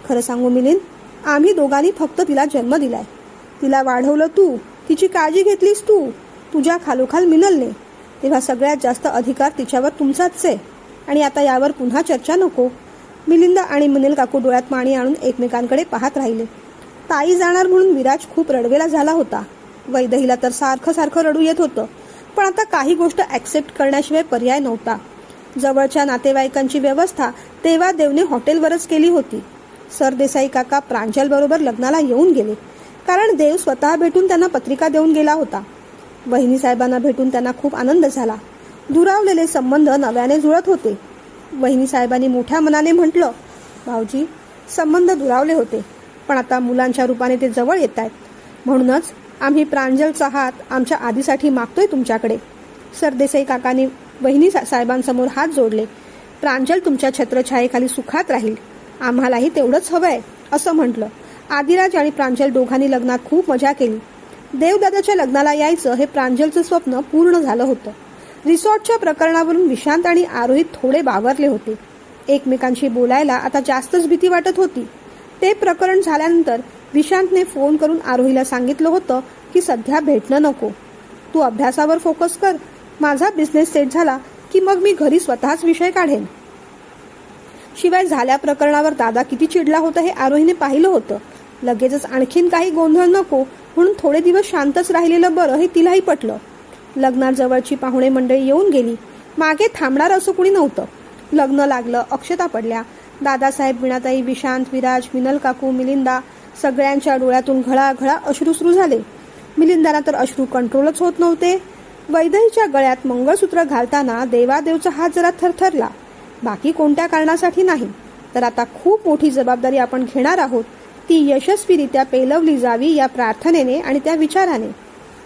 खरं सांगू मिलिंद, आम्ही दोघांनी फक्त तिला जन्म दिलाय. तिला वाढवलं तू, तिची काळजी घेतलीस तू, तुझ्या खालोखाल मिनलने. तेव्हा सगळ्यात जास्त अधिकार तिच्यावर तुमचाच आहे. आणि आता यावर पुन्हा चर्चा नको. मिलिंदा आणि मिनल काकू डोळ्यात पाणी आणून एकमेकांकडे पाहत राहिले. ताई जाणार म्हणून विराज खूप रडवेला झाला होता. वैदहीला तर सारखं सारखं रडू येत होतं. पण आता काही गोष्ट ऍक्सेप्ट करण्याशिवाय पर्याय नव्हता. जवळच्या नातेवाईकांची व्यवस्था देवादेवने हॉटेलवरच केली होती. सरदेसाई काका प्रांजल बरोबर लग्नाला येऊन गेले, कारण देव स्वतः भेटून त्यांना पत्रिका देऊन गेला होता. वहिनी साहेबांना भेटून त्यांना खूप आनंद झाला. दुरावलेले संबंध नव्याने जुळत होते. वहिनी साहेबांनी मोठ्या मनाने म्हटलं, भाऊजी, संबंध दुरावले होते, पण आता मुलांच्या रूपाने ते जवळ येत आहेत. म्हणूनच आम्ही प्रांजलचा हात आमच्या आधीसाठी मागतोय तुमच्याकडे. सरदेसाई काकांनी वहिनी साहेबांसमोर हात जोडले. प्रांजल तुमच्या छत्रछायेखाली सुखात राहील, आम्हालाही तेवढंच हवंय असं म्हटलं. आदिराज आणि प्रांजल दोघांनी लग्नात खूप मजा केली. देवदादाच्या लग्नाला यायचं हे प्रांजलचं स्वप्न पूर्ण झालं होतं. रिसॉर्टच्या प्रकरणावरून विशांत आणि आरोही थोडे बावरले होते. एकमेकांशी बोलायला आता जास्तच भीती वाटत होती. ते प्रकरण झाल्यानंतर विशांतने फोन करून आरोहीला सांगितलं होतं की सध्या भेटणं नको, तू अभ्यासावर फोकस कर. माझा बिझनेस सेट झाला की मग मी घरी स्वतःच विषय काढेन. शिवाय झाल्या प्रकरणावर दादा किती चिडला होता हे आरोहीने पाहिलं होतं. लगेचच आणखीन काही गोंधळ नको म्हणून थोडे दिवस शांतच राहिलेलं बरं हे तिलाही पटलं. लग्नात जवळची पाहुणे मंडळी येऊन गेली. मागे थांबणार असं कुणी नव्हतं. लग्न लागलं, अक्षता पडल्या. दादासाहेब, वीणाताई, विशांत, विराज, मिनल काकू, मिलिंदा सगळ्यांच्या डोळ्यातून घळाघळा अश्रू सुरू झाले. मिलिंदाला तर अश्रू कंट्रोलच होत नव्हते. वैदहीच्या गळ्यात मंगळसूत्र घालताना देवादेवचा हात जरा थरथरला. बाकी कोणत्या कारणासाठी नाही, तर आता खूप मोठी जबाबदारी आपण घेणार आहोत, ती यशस्वीरित्या पेलवली जावी या प्रार्थनेने आणि त्या विचाराने.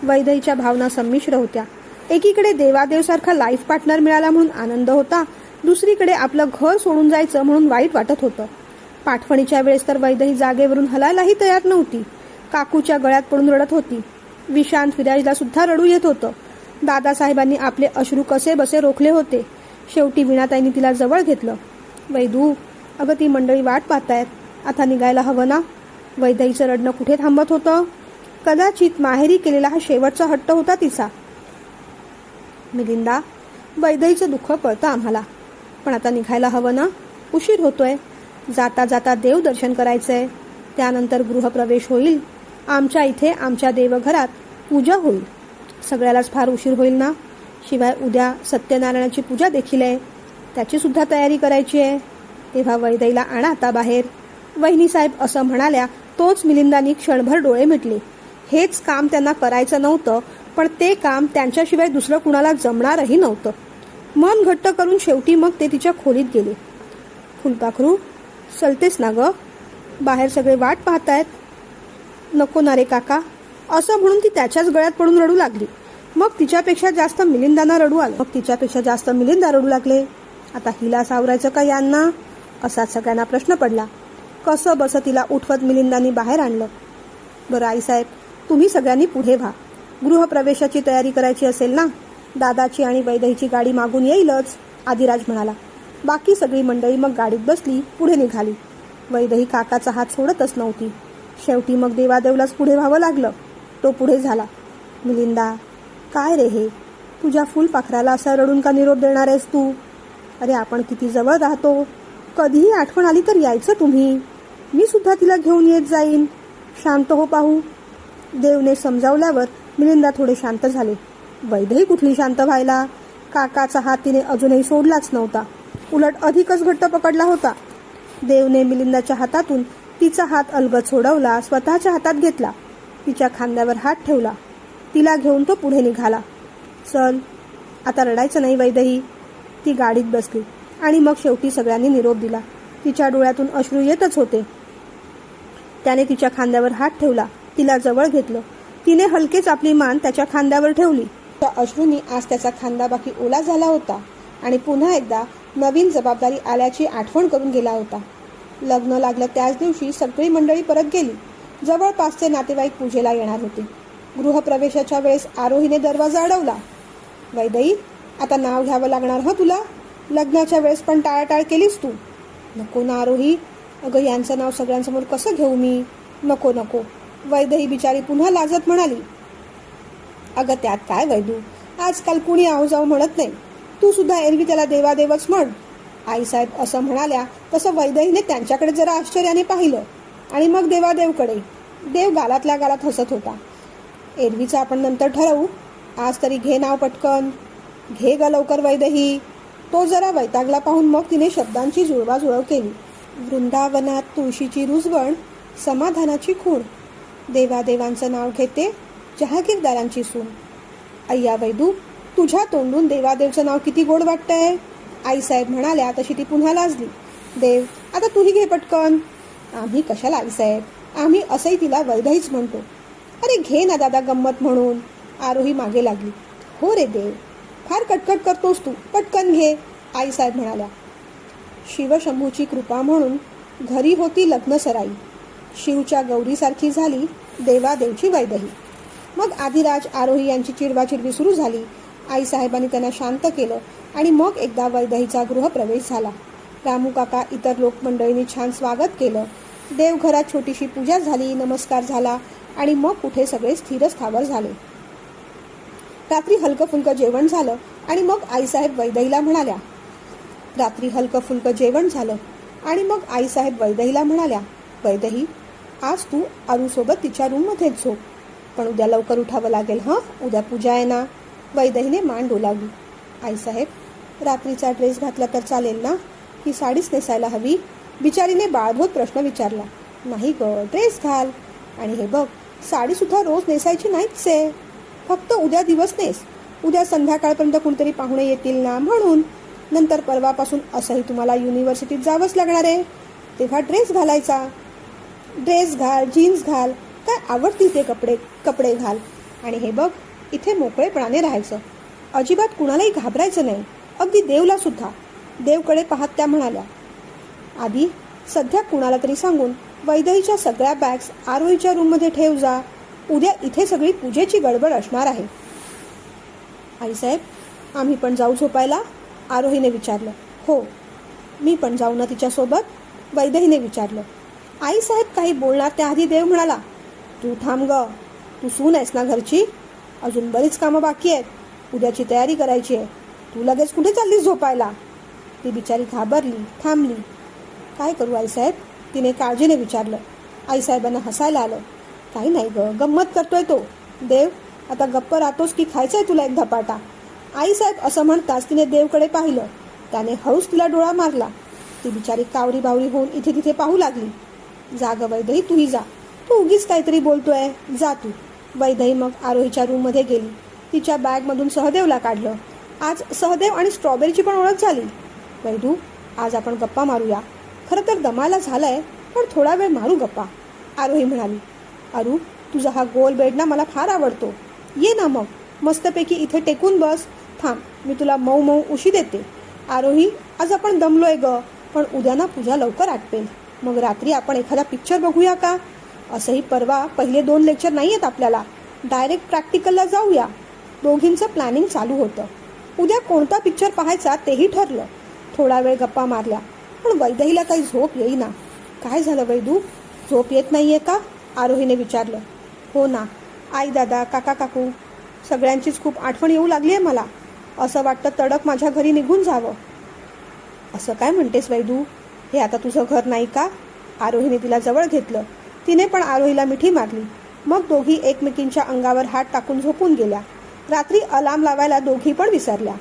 वैदहीच्या भावना संमिश्र होत्या. एकीकडे देवादेवसारखा लाईफ पार्टनर मिळाला म्हणून आनंद होता, दुसरीकडे आपलं घर सोडून जायचं म्हणून वाईट वाटत होतं. पाठवणीच्या वेळेस तर वैदही जागेवरून हलायलाही तयार नव्हती. काकूच्या गळ्यात पडून रडत होती. विशांत, विराजला सुद्धा रडू येत होतं. दादासाहेबांनी आपले अश्रू कसे बसे रोखले होते. शेवटी वीणाताईंनी तिला जवळ घेतलं. वैदू, अगं ती मंडळी वाट पाहतायत, आता निघायला हवं ना. वैदहीचं रडणं कुठे थांबत होतं? कदाचित माहेरी केलेला हा शेवटचा हट्ट होता तिचा. मिलिंदा, वैदहीचं दुःख कळतं आम्हाला, पण आता निघायला हवं ना. उशीर होतोय. जाता जाता देवदर्शन करायचंय, त्यानंतर गृहप्रवेश होईल. आमच्या इथे आमच्या देवघरात पूजा होईल. सगळ्यालाच फार उशीर होईल ना. शिवाय उद्या सत्यनारायणाची पूजा देखील आहे, त्याची सुद्धा तयारी करायची आहे. तेव्हा वैदहीला आणा आता बाहेर. वहिनी साहेब असं म्हणाल्या तोच मिलिंदानी क्षणभर डोळे मिटले. हेच काम त्यांना करायचं नव्हतं, पण ते काम त्यांच्याशिवाय दुसरं कुणाला जमणारही नव्हतं. मन घट्ट करून शेवटी मग ते तिच्या खोलीत गेले. फुलपाखरू, चलतेस ना ग, बाहेर सगळे वाट पाहतायत. नको ना रे काका, असं म्हणून ती त्याच्याच गळ्यात पडून रडू लागली. मग तिच्यापेक्षा जास्त मिलिंदा रडू लागले. आता हिला सावरायचं का यांना, असाच सगळ्यांना प्रश्न पडला. कसं बसं तिला उठवत मिलिंदानी बाहेर आणलं. बरं आईसाहेब, तुम्ही सगळ्यांनी पुढे व्हा. गृहप्रवेशाची तयारी करायची असेल ना. दादाची आणि वैदहीची गाडी मागून येईलच, आदिराज म्हणाला. बाकी सगळी मंडळी मग गाडीत बसली, पुढे निघाली. वैदही काकाचा हात सोडतच नव्हती. शेवटी मग देवादेवलाच पुढे व्हावं लागलं. तो पुढे झाला. मिलिंदा, काय रे हे, तुझ्या फुलपाखराला असा रडून का निरोप देणार आहेस तू? अरे आपण किती जवळ राहतो, कधीही आठवण आली तर यायचं तुम्ही. मी सुद्धा तिला घेऊन येत जाईन. शांत हो पाहू. देवने समजावल्यावर मिलिंदा थोडे शांत झाले. वैदही कुठली शांत व्हायला. काकाचा हात तिने अजूनही सोडलाच नव्हता, उलट अधिकच घट्ट पकडला होता. देवने मिलिंदाच्या हातातून तिचा हात अलगद सोडवला, स्वतःच्या हातात घेतला, तिच्या खांद्यावर हात ठेवला. तिला घेऊन तो पुढे निघाला. चल, आता रडायचं नाही वैदही. ती गाडीत बसली आणि मग शेवटी सगळ्यांनी निरोप दिला. तिच्या डोळ्यातून अश्रू येतच होते. त्याने तिच्या खांद्यावर हात ठेवला, तिला जवळ घेतलं. तिने हलकेच आपली मान त्याच्या खांद्यावर ठेवली. त्या अश्रूंनी आज त्याचा खांदा बाकी ओला झाला होता आणि पुन्हा एकदा नवीन जबाबदारी आल्याची आठवण करून गेला होता. लग्न लागलं त्याच दिवशी सगळी मंडळी परत गेली. जवळपासचे नातेवाईक पूजेला येणार होते. गृहप्रवेशाच्या वेळेस आरोहीने दरवाजा अडवला. वैदेही, आता नाव घ्यावं लागणार हो तुला. लग्नाच्या वेळेस पण टाळाटाळ केलीस तू. नको ना आरोही, अगं यांचं नाव सगळ्यांसमोर कसं घेऊ मी. नको नको, वैदेही बिचारी पुन्हा लाजत म्हणाली. अगं त्यात काय वैदू, आजकाल कुणी आहो जाऊ म्हणत नाही. तू सुद्धा एरवी त्याला देवादेवच म्हण. आईसाहेब असं म्हणाल्या तसं वैदेहीने त्यांच्याकडे जरा आश्चर्याने पाहिलं आणि मग देवादेवकडे. देव गालातल्या गालात हसत होता. एरवीचं आपण नंतर ठरवू, आज तरी घे नाव पटकन. घे ग लवकर वैदेही. तो जरा वैतागला पाहून मग तिने शब्दांची जुळवाजुळव केली. वृंदावनात तुळशीची रुजवण, समाधानाची खूण, देवादेवांचं नाव घेते जहागीरदारांची सून. अय्या वैदू, तुझ्या तोंडून देवादेवचं नाव किती गोड वाटतंय. आईसाहेब म्हणाल्या तशी ती पुन्हा लाजली. देव, आता तूही घे पटकन. आम्ही कशाला आईसाहेब, आम्ही असंही तिला वैदेहीच म्हणतो. अरे घे ना दादा गंमत म्हणून. आरोही मागे लागली. हो रे देव, फार कटकट करतोस तू, पटकन घे. आईसाहेब म्हणाल्या. शिवशंभूची कृपा म्हणून घरी होती लग्न सराई. शिवच्या गौरीसारखी झाली देवादेवची वैदेही. मग आदिराज आरोही यांची चिडवाचिडवी सुरू झाली. आईसाहेबांनी त्यांना शांत केलं आणि मग एकदा वैदेहीचा गृहप्रवेश झाला. रामू काका इतर लोकमंडळींनी छान स्वागत केलं. देवघरात छोटीशी पूजा झाली, नमस्कार झाला आणि मग कुठे सगळे स्थिरस्थावर झाले. रात्री हलकं फुलकं जेवण झालं आणि मग आईसाहेब वैदेहीला म्हणाल्या. वैदेही, आज तू आरूसोबत तिच्या रूममध्येच झोप, पण उद्या लवकर उठावं लागेल हं, उद्या पूजा आहे ना. वैदेहीने मान डोलावली. आईसाहेब, रात्रीचा ड्रेस घातला तर चालेल ना, की साडीच नेसायला हवी. बिचारीने बाळभोत प्रश्न विचारला. नाही ग, ड्रेस घाल. आणि हे बघ, साडीसुद्धा रोज नेसायची नाहीच आहे, फक्त उद्या दिवस नेस. उद्या संध्याकाळपर्यंत कुणीतरी पाहुणे येतील ना म्हणून. नंतर परवापासून असंही तुम्हाला युनिव्हर्सिटीत जावंच लागणार आहे, तेव्हा ड्रेस घालायचा. ड्रेस घाल, जीन्स घाल, काय आवडतील ते कपडे घाल. आणि हे बघ, इथे मोकळेपणाने राहायचं, अजिबात कुणालाही घाबरायचं नाही, अगदी देवला सुद्धा. देवकडे पाहत त्या म्हणाल्या. आधी सध्या कुणाला तरी सांगून वैदेहीच्या सगळ्या बॅग्स आरोहीच्या रूममध्ये ठेव जा. उद्या इथे सगळी पूजेची गडबड असणार आहे. आईसाहेब, आम्ही पण जाऊ झोपायला. आरोहीने विचारलं. हो, मी पण जाऊ ना तिच्यासोबत. वैदेहीने विचारलं. आईसाहेब काही बोलणार त्याआधी देव म्हणाला. तू थांब ग, तू सून आहेस ना घरची, अजून बरीच कामं बाकी आहेत. उद्याची तयारी करायची आहे. तू लगेच कुठे चाललीस झोपायला. ती बिचारी घाबरली, थांबली. काय करू आईसाहेब, तिने काळजीने विचारलं. आईसाहेबांना हसायला आलं. काही नाही ग, गंमत करतोय तो. देव, आता गप्प राहतोस की खायचंय तुला एक धपाटा. आईसाहेब असं म्हणताच तिने देवकडे पाहिलं. त्याने हळूच तिला डोळा मारला. ती बिचारी कावरी बावरी होऊन इथे तिथे पाहू लागली. जा ग वैदेही, तूही जा. तू उगीच काहीतरी बोलतोय, जा तू. वैदेही मग आरोहीच्या रूममध्ये गेली. तिच्या बॅगमधून सहदेवला काढलं. आज सहदेव आणि स्ट्रॉबेरीची पण ओळख झाली. वैदू, आज आपण गप्पा मारूया. खरं तर दमाला झालाय, पण थोडा वेळ मारू गप्पा. आरोही म्हणाली. अरू, तुझा हा गोल बेड ना मला फार आवडतो. ये ना मग, मस्तपैकी इथे टेकून बस. थांब, मी तुला मऊ मऊ उशी देते. आरोही, आज आपण दमलोय ग, पण उद्या ना पूजा लवकर आटपेल. मग रात्री आपण एखादा पिक्चर बघूया का. असंही परवा पहिले 2 लेक्चर नाही आहेत आपल्याला, डायरेक्ट प्रॅक्टिकलला जाऊया. दोघींचं प्लॅनिंग चालू होतं. उद्या कोणता पिक्चर पाहायचा तेही ठरलं. थोडा वेळ गप्पा मारल्या, पण वैदेहीला काही झोप येईना. काय झालं वैदू, झोप येत नाहीये का. आरोहीने विचारलं. हो ना, आई दादा, काका काकू सगळ्यांचीच खूप आठवण येऊ लागली आहे मला. असं वाटतं तडक माझ्या घरी निघून जावं. असं काय म्हणतेस वैदू, हे आता तुझं घर नाही का. आरोहीने तिला जवळ घेतलं. तिने पण आरोहीला मिठी मारली. मग दोघी एकमेकींच्या अंगावर हात टाकून झोपून गेल्या. रात्री अलार्म लावायला दोघी पण विसरल्या.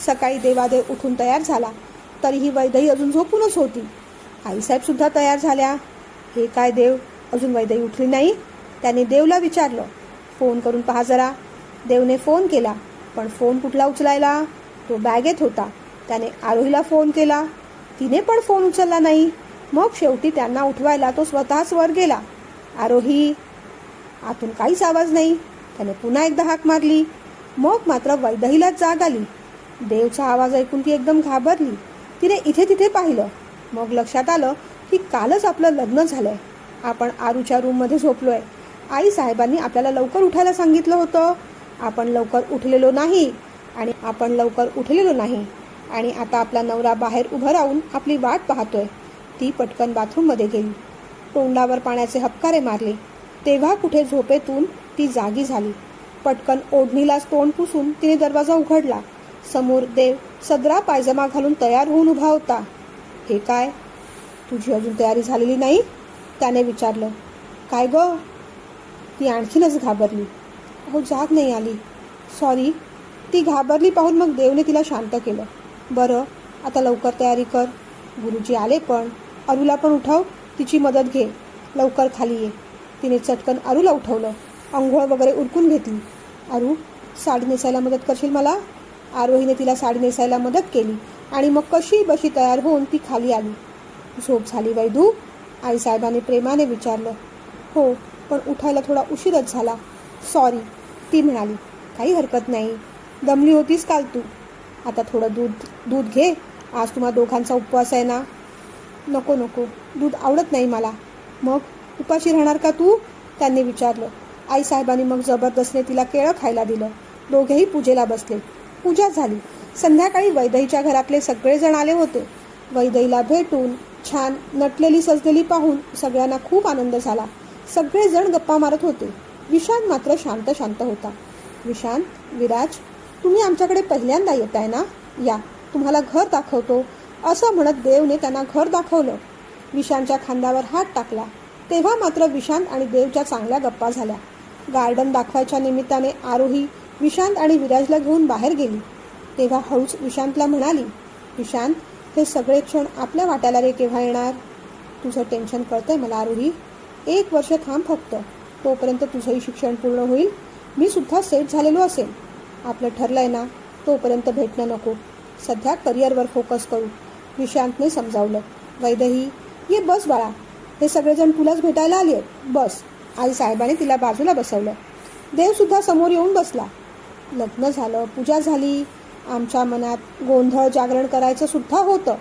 सकाळी देवादेव उठून तयार झाला, तरीही वैदेही अजून झोपूनच होती. आईसाहेब सुद्धा तयार झाल्या. हे काय देव, अजून वैदेही उठली नाही. त्याने देवला विचारलं. फोन करून पहा जरा. देवने फोन केला, पण फोन कुठला उचलायला, तो बॅगेत होता. त्याने आरोहीला फोन केला, तिने पण फोन उचलला नाही. मग शेवटी त्यांना उठवायला तो स्वतःच वर गेला. आरोही, आतून काहीच आवाज नाही. त्याने पुन्हा एकदा हाक मारली. मग मात्र वैदेहीला जाग आली. देवचा आवाज ऐकून ती एकदम घाबरली. तिने इथे तिथे पाहिलं. मग लक्षात आलं की कालच आपलं लग्न झालंय. आपण आरूच्या रूममध्ये झोपलोय. आई साहेबांनी आपल्याला लवकर उठायला सांगितलं होतं. आपण लवकर उठलेलो नाही आणि आता आपला नवरा बाहेर उभं राहून आपली वाट पाहतोय. ती पटकन बाथरूममध्ये गेली. तोंडावर पाण्याचे हपकारे मारले. तेव्हा कुठे झोपेतून ती जागी झाली. पटकन ओढणीलाच तोंड पुसून तिने दरवाजा उघडला. समोर देव सदरा पायजमा घालून तयार होऊन उभा होता. हे काय, तुझी अजून तयारी झालेली नाही? त्याने विचारलं. काय ग? ती आणखीनच घाबरली. अहो, जाग नाही आली. सॉरी. ती घाबरली पाहून मग देवने तिला शांत केलं. बरं, आता लवकर तयारी कर. गुरुजी आले पण. अरूला पण उठव, तिची मदत घे. लवकर खाली ये. तिने चटकन अरूला उठवलं. अंघोळ वगैरे उरकून घेतली. अरू, साडी नेसायला मदत करशील मला? आरोहीने तिला साडी नेसायला मदत केली आणि मग कशी बशी तयार होऊन ती खाली आली. झोप झाली वैदू? आईसाहेबांनी प्रेमाने विचारलं. हो, पण उठायला थोडा उशीरच झाला. सॉरी. ती म्हणाली. काही हरकत नाही. दमली होतीस काल तू. आता थोडं दूध घे. आज तुम्हा दोघांचा उपवास आहे ना? नको, दूध आवडत नाही मला. मग उपाशी राहणार का तू? त्यांनी विचारलं. आईसाहेबांनी मग जबरदस्तीने तिला केळं खायला दिलं. दोघेही पूजेला बसले. पूजा झाली. संध्याकाळी वैदेहीच्या घरातले सगळेजण आले होते. वैदेहीला भेटून छान नटलेली सजलेली पाहून सगळ्यांना खूप आनंद झाला. सगळेजण गप्पा मारत होते. विशांत मात्र शांत होता. विशांत, विराज, तुम्ही आमच्याकडे पहिल्यांदा येताय ना? या, तुम्हाला घर दाखवतो, असं म्हणत देवने त्यांना घर दाखवलं. विशांतच्या खांद्यावर हात टाकला. तेव्हा मात्र विशांत आणि देवच्या चांगल्या गप्पा झाल्या. गार्डन दाखवायच्या निमित्ताने आरोही विशांत आणि विराजला घेऊन बाहेर गेली. तेव्हा हळूच विशांतला म्हणाली. विशांत, हे सगळे क्षण आपल्या वाट्याला रे केव्हा येणार? तुझं टेन्शन कळतंय मला आरोही. 1 वर्ष थांब फक्त. तोपर्यंत तुझंही शिक्षण पूर्ण होईल. मी सुद्धा सेट झालेलो असेल. आपलं ठरलंय ना, तोपर्यंत भेटणं नको. सध्या करिअरवर फोकस करू, विशांतने समजावलं. वैदेही, ये बस बाळा. हे सगळेजण तुलाच भेटायला आले आहेत. बस. आई साहेबांनी तिला बाजूला बसवलं. देव सुद्धा समोर येऊन बसला. लग्न झालं, पूजा झाली. आमच्या मनात गोंधळ जागरण करायचं सुद्धा होतं.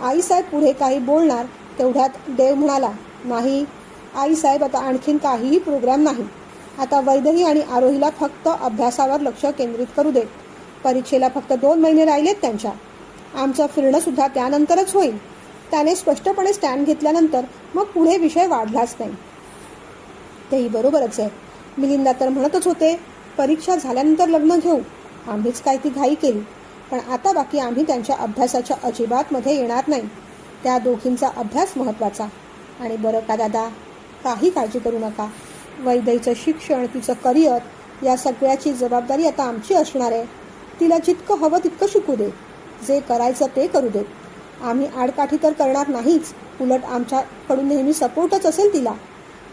आईसाहेब पुढे काही बोलणार तेवढ्यात देव म्हणाला. नाही आईसाहेब, आता आणखीन काहीही प्रोग्राम नाही. आता वैदेही आणि आरोहीला फक्त अभ्यासावर लक्ष केंद्रित करू देत. परीक्षेला फक्त 2 महिने राहिलेत त्यांच्या. आमचं फिरणं सुद्धा त्यानंतरच होईल. त्याने स्पष्टपणे स्टँड घेतल्यानंतर मग पुढे विषय वाढलाच नाही. तेही बरोबरच आहे. मिलिंदा तर म्हणतच होते, परीक्षा झाल्यानंतर लग्न घेऊ. आम्हीच काय ती घाई केली. पण आता बाकी आम्ही त्यांच्या अभ्यासाच्या अजिबात मध्ये येणार नाही. त्या दोघींचा अभ्यास महत्त्वाचा. आणि बरं का दादा, काही काळजी करू नका. वैदेहीचं शिक्षण, तिचं करिअर या सगळ्याची जबाबदारी आता आमची असणार आहे. तिला जितकं हवं तितकं शिकू दे. जे करायचं ते करू देत. आम्ही आडकाठी तर करणार नाहीच. उलट आमच्याकडून नेहमी सपोर्टच असेल तिला.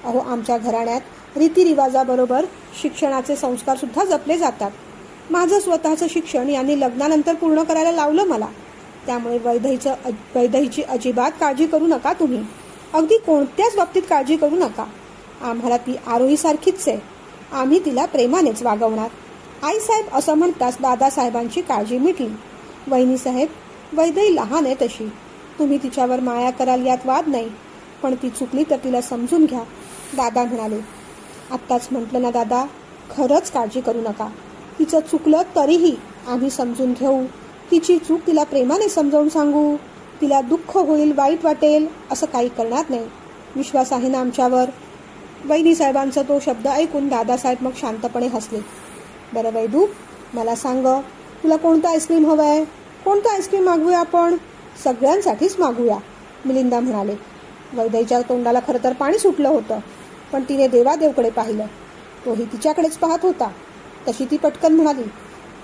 अहो, आमच्या घराण्यात रीतिरिवाजाबरोबर शिक्षणाचे संस्कार सुद्धा जपले जातात. माझं स्वतःचं शिक्षण यांनी लग्नानंतर पूर्ण करायला लावलं मला. त्यामुळे वैदेहीची अजिबात काळजी करू नका तुम्ही. अगदी कोणत्याच बाबतीत काळजी करू नका. आम्हाला ती आरोहीसारखीच आहे. आम्ही तिला प्रेमानेच वागवणार. आईसाहेब असं म्हणताच दादासाहेबांची काळजी मिटली. वहिनीसाहेब, वैदेही लहान आहे तशी. तुम्ही तिच्यावर माया कराल यात वाद नाही. पण ती चुकली तर तिला समजून घ्या. दादा म्हणाले. आत्ताच म्हटलं ना दादा, खरंच काळजी करू नका. तिचं चुकलं तरीही आम्ही समजून घेऊ. तिची चूक तिला प्रेमाने समजावून सांगू. तिला दुःख होईल, वाईट वाटेल असं काही करणार नाही. विश्वास आहे ना आमच्यावर? वहिनीसाहेबांचा तो शब्द ऐकून दादासाहेब मग शांतपणे हसले. बरं वैदू, मला सांग, तुला कोणतं आईस्क्रीम हवं आहे? कोणतं आईस्क्रीम मागवूया आपण? सगळ्यांसाठीच मागवूया, मिलिंदा म्हणाले. वैदेहीच्या तोंडाला खरं तर पाणी सुटलं होतं. पण तिने देवादेवकडे पाहिलं. तोही तिच्याकडेच पाहत होता. तशी ती पटकन म्हणाली.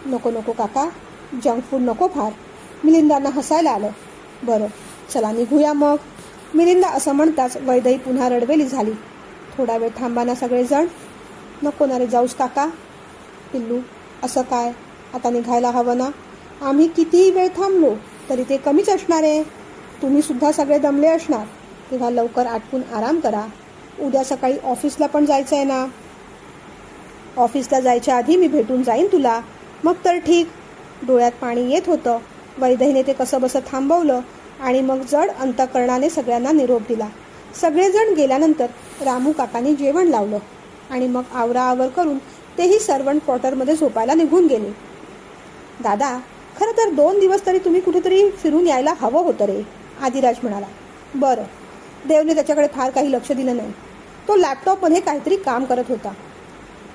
नको काका, जंक फूड नको फार. मिलिंदांना हसायला आलं. बरं, चला निघूया मग. मिलिंदा असं म्हणताच वैदेही पुन्हा रडवेली झाली. थोडा वेळ थांबा ना सगळेजण. नको ना रे जाऊस काका. पिल्लू, असं काय, आता निघायला हवं ना. आम्ही कितीही वेळ थांबलो तरी ते कमीच असणार आहे. तुम्ही सुद्धा सगळे दमले असणार. तेव्हा लवकर आटपून आराम करा. उद्या सकाळी ऑफिसला पण जायचं आहे ना. ऑफिसला जायच्या आधी मी भेटून जाईन तुला, मग तर ठीक. डोळ्यात पाणी येत होतं. वैदेहीने ते कसं बसं थांबवलं आणि मग जड अंतःकरणाने सगळ्यांना निरोप दिला. सगळेजण गेल्यानंतर रामू काकांनी जेवण लावलं आणि मग आवराआवर करून तेही सर्वंट क्वार्टरमध्ये झोपायला निघून गेले. दादा, खरं तर 2 दिवस तरी तुम्ही कुठेतरी फिरून यायला हवं होतं रे, आदिराज म्हणाला. बरं. देवने त्याच्याकडे फार काही लक्ष दिलं नाही. तो लॅपटॉपमध्ये काहीतरी काम करत होता.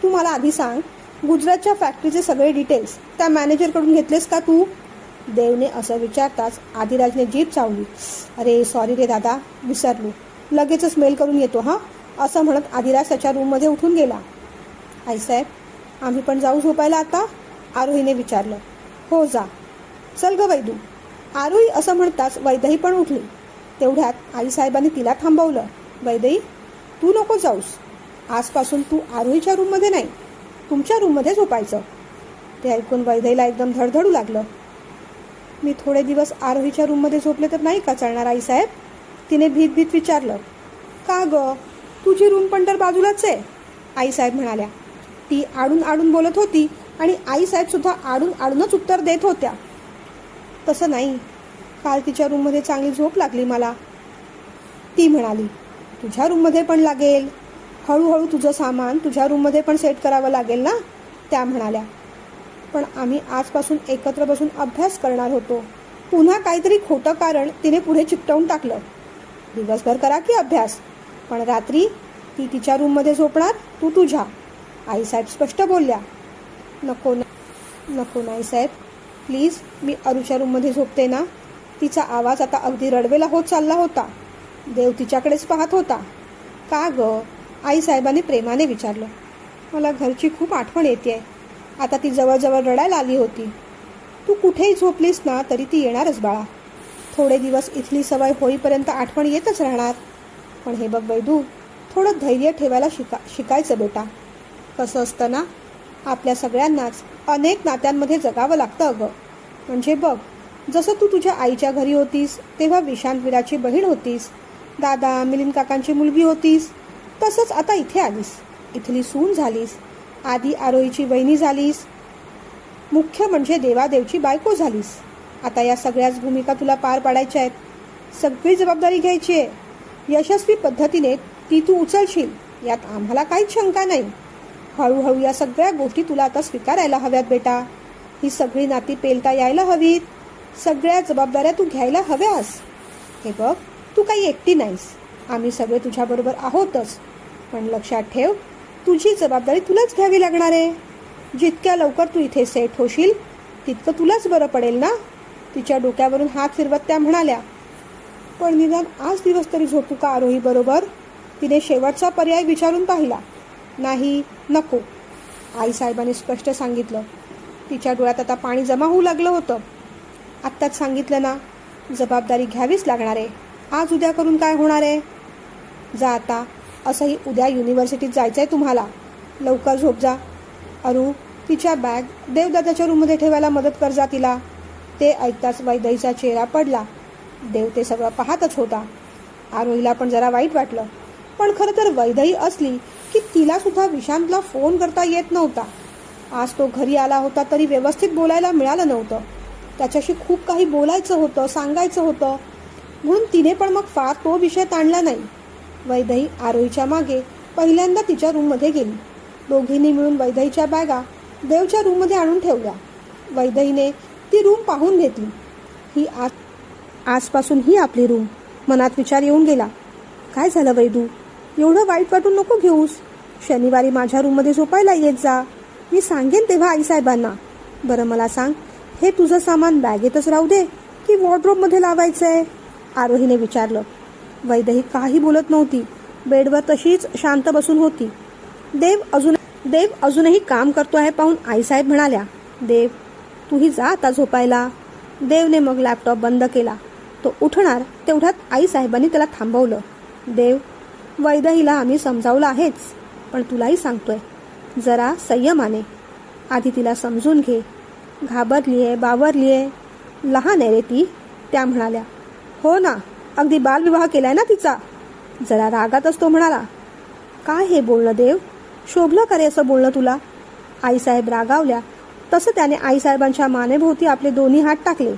तू मला आधी सांग, गुजरातच्या फॅक्टरीचे सगळे डिटेल्स त्या मॅनेजरकडून घेतलेस का तू? देवने असं विचारताच आदिराजने जीभ चावली. अरे सॉरी रे दादा, विसरलो. लगेचच मेल करून येतो हां, असं म्हणत आदिराज त्याच्या रूममध्ये उठून गेला. आईसाहेब, आम्ही पण जाऊ झोपायला आता? आरोहीने विचारलं. हो जा. चल ग वैदू. आरोही असं म्हणताच वैदेही पण उठली. तेवढ्यात आईसाहेबांनी तिला थांबवलं. वैदेही, तू नको जाऊस. आजपासून तू आरोहीच्या रूममध्ये नाही, तुमच्या रूममध्ये झोपायचं. ते ऐकून वैदेहीला एकदम धडधडू लागलं. मी थोडे दिवस आरोहीच्या रूममध्ये झोपले तर नाही का चालणार आईसाहेब? तिने भीत भीत विचारलं. का ग, तुझी रूम पण तर बाजूलाच आहे, आईसाहेब म्हणाल्या. ती आडून आडून बोलत होती आणि आईसाहेब सुद्धा आडून आडूनच उत्तर देत होत्या. तसं नाही, काल तिच्या रूममध्ये चांगली झोप लागली मला, ती म्हणाली. तुझ्या रूममध्ये पण लागेल. हळूहळू तुझं सामान तुझ्या रूममध्ये पण सेट करावं लागेल ना, त्या म्हणाल्या. पण आम्ही आजपासून एकत्र बसून अभ्यास करणार होतो. पुन्हा काहीतरी खोटं कारण तिने पुढे चिकटवून टाकलं. दिवसभर करा की अभ्यास, पण रात्री ती तिच्या रूममध्ये झोपणार, तू तुझ्या, आईसाहेब स्पष्ट बोलल्या. नको नाही साहेब, प्लीज. मी अरुच्या रूममध्ये झोपते ना. तिचा आवाज आता अगदी रडवेला होत चालला होता. देव तिच्याकडेच पाहत होता. का ग, आईसाहेबांनी प्रेमाने विचारलं. मला घरची खूप आठवण येते. आता ती जवळजवळ रडायला आली होती. तू कुठेही झोपलीस ना तरी ती येणारच बाळा. थोडे दिवस इथली सवय होईपर्यंत आठवण येतच राहणार. पण हे बघ वैदू, थोडं धैर्य ठेवायला शिकायचं बेटा. कसं असतं ना, आपल्या सगळ्यांनाच अनेक नात्यांमध्ये जगावं लागतं अगं. म्हणजे बघ, जसं तू तुझ्या आईच्या घरी होतीस तेव्हा विशांतवीराची बहीण होतीस, दादा मिलिंद काकांची मुलगी होतीस, तसंच आता इथे आलीस, इथली सून झालीस, आधी आरोहीची वहिनी झालीस, मुख्य म्हणजे देवादेवची बायको झालीस. आता या सगळ्याच भूमिका तुला पार पाडायच्या आहेत. सगळी जबाबदारी घ्यायची आहे. यशस्वी पद्धतीने ती तू उचलशील, यात आम्हाला काहीच शंका नाही. हळूहळू या सगळ्या गोष्टी तुला आता स्वीकारायला हव्यात बेटा. ही सगळी नाती पेलता यायला हवीत. सगळ्या जबाबदाऱ्या तू घ्यायला हव्यास. हे बघ, तू काही एकटी नाहीस. आम्ही सगळे तुझ्याबरोबर आहोतच. पण लक्षात ठेव, तुझी जबाबदारी तुलाच घ्यावी लागणार आहे. जितक्या लवकर तू इथे सेट होशील तितकं तुलाच बरं पडेल ना. तिच्या डोक्यावरून हात फिरवत त्या म्हणाल्या. पण निदान आज दिवस तरी झोपू का आरोही बरोबर? तिने शेवटचा पर्याय विचारून पाहिला. नाही, नको, आईसाहेबांनी स्पष्ट सांगितलं. तिच्या डोळ्यात आता पाणी जमा होऊ लागलं होतं. आत्ताच सांगितलं ना, जबाबदारी घ्यावीच लागणार आहे. आज उद्या करून काय होणार आहे? जा आता. असंही उद्या युनिव्हर्सिटीत जायचं आहे तुम्हाला. लवकर झोप जा. अरू, तिच्या बॅग देवदादाच्या रूममध्ये ठेवायला मदत कर जा तिला. ते ऐकताच वैदेहीचा चेहरा पडला. देव ते सगळं पाहतच होता. आरोहीला पण जरा वाईट वाटलं. पण खरं तर वैदेही असली की तिला सुद्धा विशांतला फोन करता येत नव्हता. आज तो घरी आला होता तरी व्यवस्थित बोलायला मिळालं नव्हतं. त्याच्याशी खूप काही बोलायचं होतं, सांगायचं होतं, म्हणून तिने पण मग फार तो विषय ताणला नाही. वैदेही आरोहीच्या मागे पहिल्यांदा तिच्या रूममध्ये गेली. दोघींनी मिळून वैदेहीच्या बॅगा देवच्या रूममध्ये आणून ठेवल्या. वैदेहीने ती रूम पाहून घेतली. ही आजपासून ही आपली रूम. मनात विचार येऊन गेला. काय झालं वैदू, एवढं वाईट वाटून नको घेऊस. शनिवारी माझ्या रूममध्ये झोपायला येत जा. मी सांगेन तेव्हा आईसाहेबांना. बरं मला सांग, हे तुझं सामान बॅगेतच राहू दे की वॉर्डरोबमध्ये लावायचं आहे? आरोहीने विचारलं. वैदेही काही बोलत नव्हती. बेडवर तशीच शांत बसून होती. देव अजूनही काम करतो आहे पाहून आईसाहेब म्हणाल्या. देव, तूही जा आता झोपायला. देवने मग लॅपटॉप बंद केला. तो उठणार तेवढ्यात आईसाहेबांनी त्याला थांबवलं. देव, वैदेहीला आम्ही समजावलं आहेच, पण तुलाही सांगतोय, जरा संयमाने. आधी तिला समजून घे. घाबरलीये, बावरलीये, लहान आहे रे ती, त्या म्हणाल्या. हो ना, अगदी बालविवाह केलाय ना तिचा. जरा रागातच तो म्हणाला. काय हे बोलणं देव? शोभलं का रे असं बोलणं तुला? आईसाहेब रागावल्या. तसं त्याने आईसाहेबांच्या मानेभोवती आपले दोन्ही हात टाकले.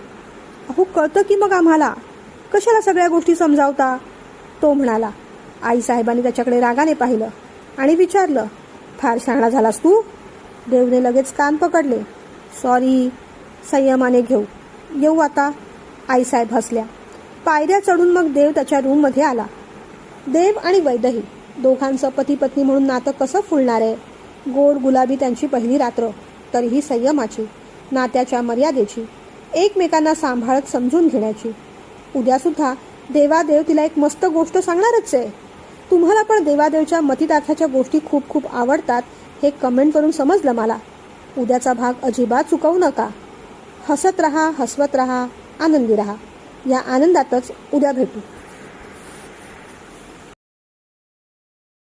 अहो कळतं की मग आम्हाला, कशाला सगळ्या गोष्टी समजावता, तो म्हणाला. आईसाहेबांनी त्याच्याकडे रागाने पाहिलं आणि विचारलं, फार शहाणा झालास तू? देवने लगेच कान पकडले. सॉरी, संयमाने घेऊ. येऊ आता? आईसाहेब हसल्या. पायऱ्या चढून मग देव त्याच्या रूममध्ये आला. देव आणि वैदही दोघांचं पती पत्नी म्हणून नातं कसं फुलणार आहे? गोड गुलाबी त्यांची पहिली रात्र, तरीही संयमाची, नात्याच्या मर्यादेची, एकमेकांना सांभाळत समजून घेण्याची. उद्यासुद्धा देवादेव तिला एक मस्त गोष्ट सांगणारच आहे. तुम्हाला पण देवादेवच्या मतितार्थाच्या गोष्टी खूप खूप आवडतात हे कमेंट करून समजलं मला. उद्याचा भाग अजिबात चुकवू नका. हसत रहा, हसवत रहा, आनंदी रहा. या आनंदातच उद्या भेटू.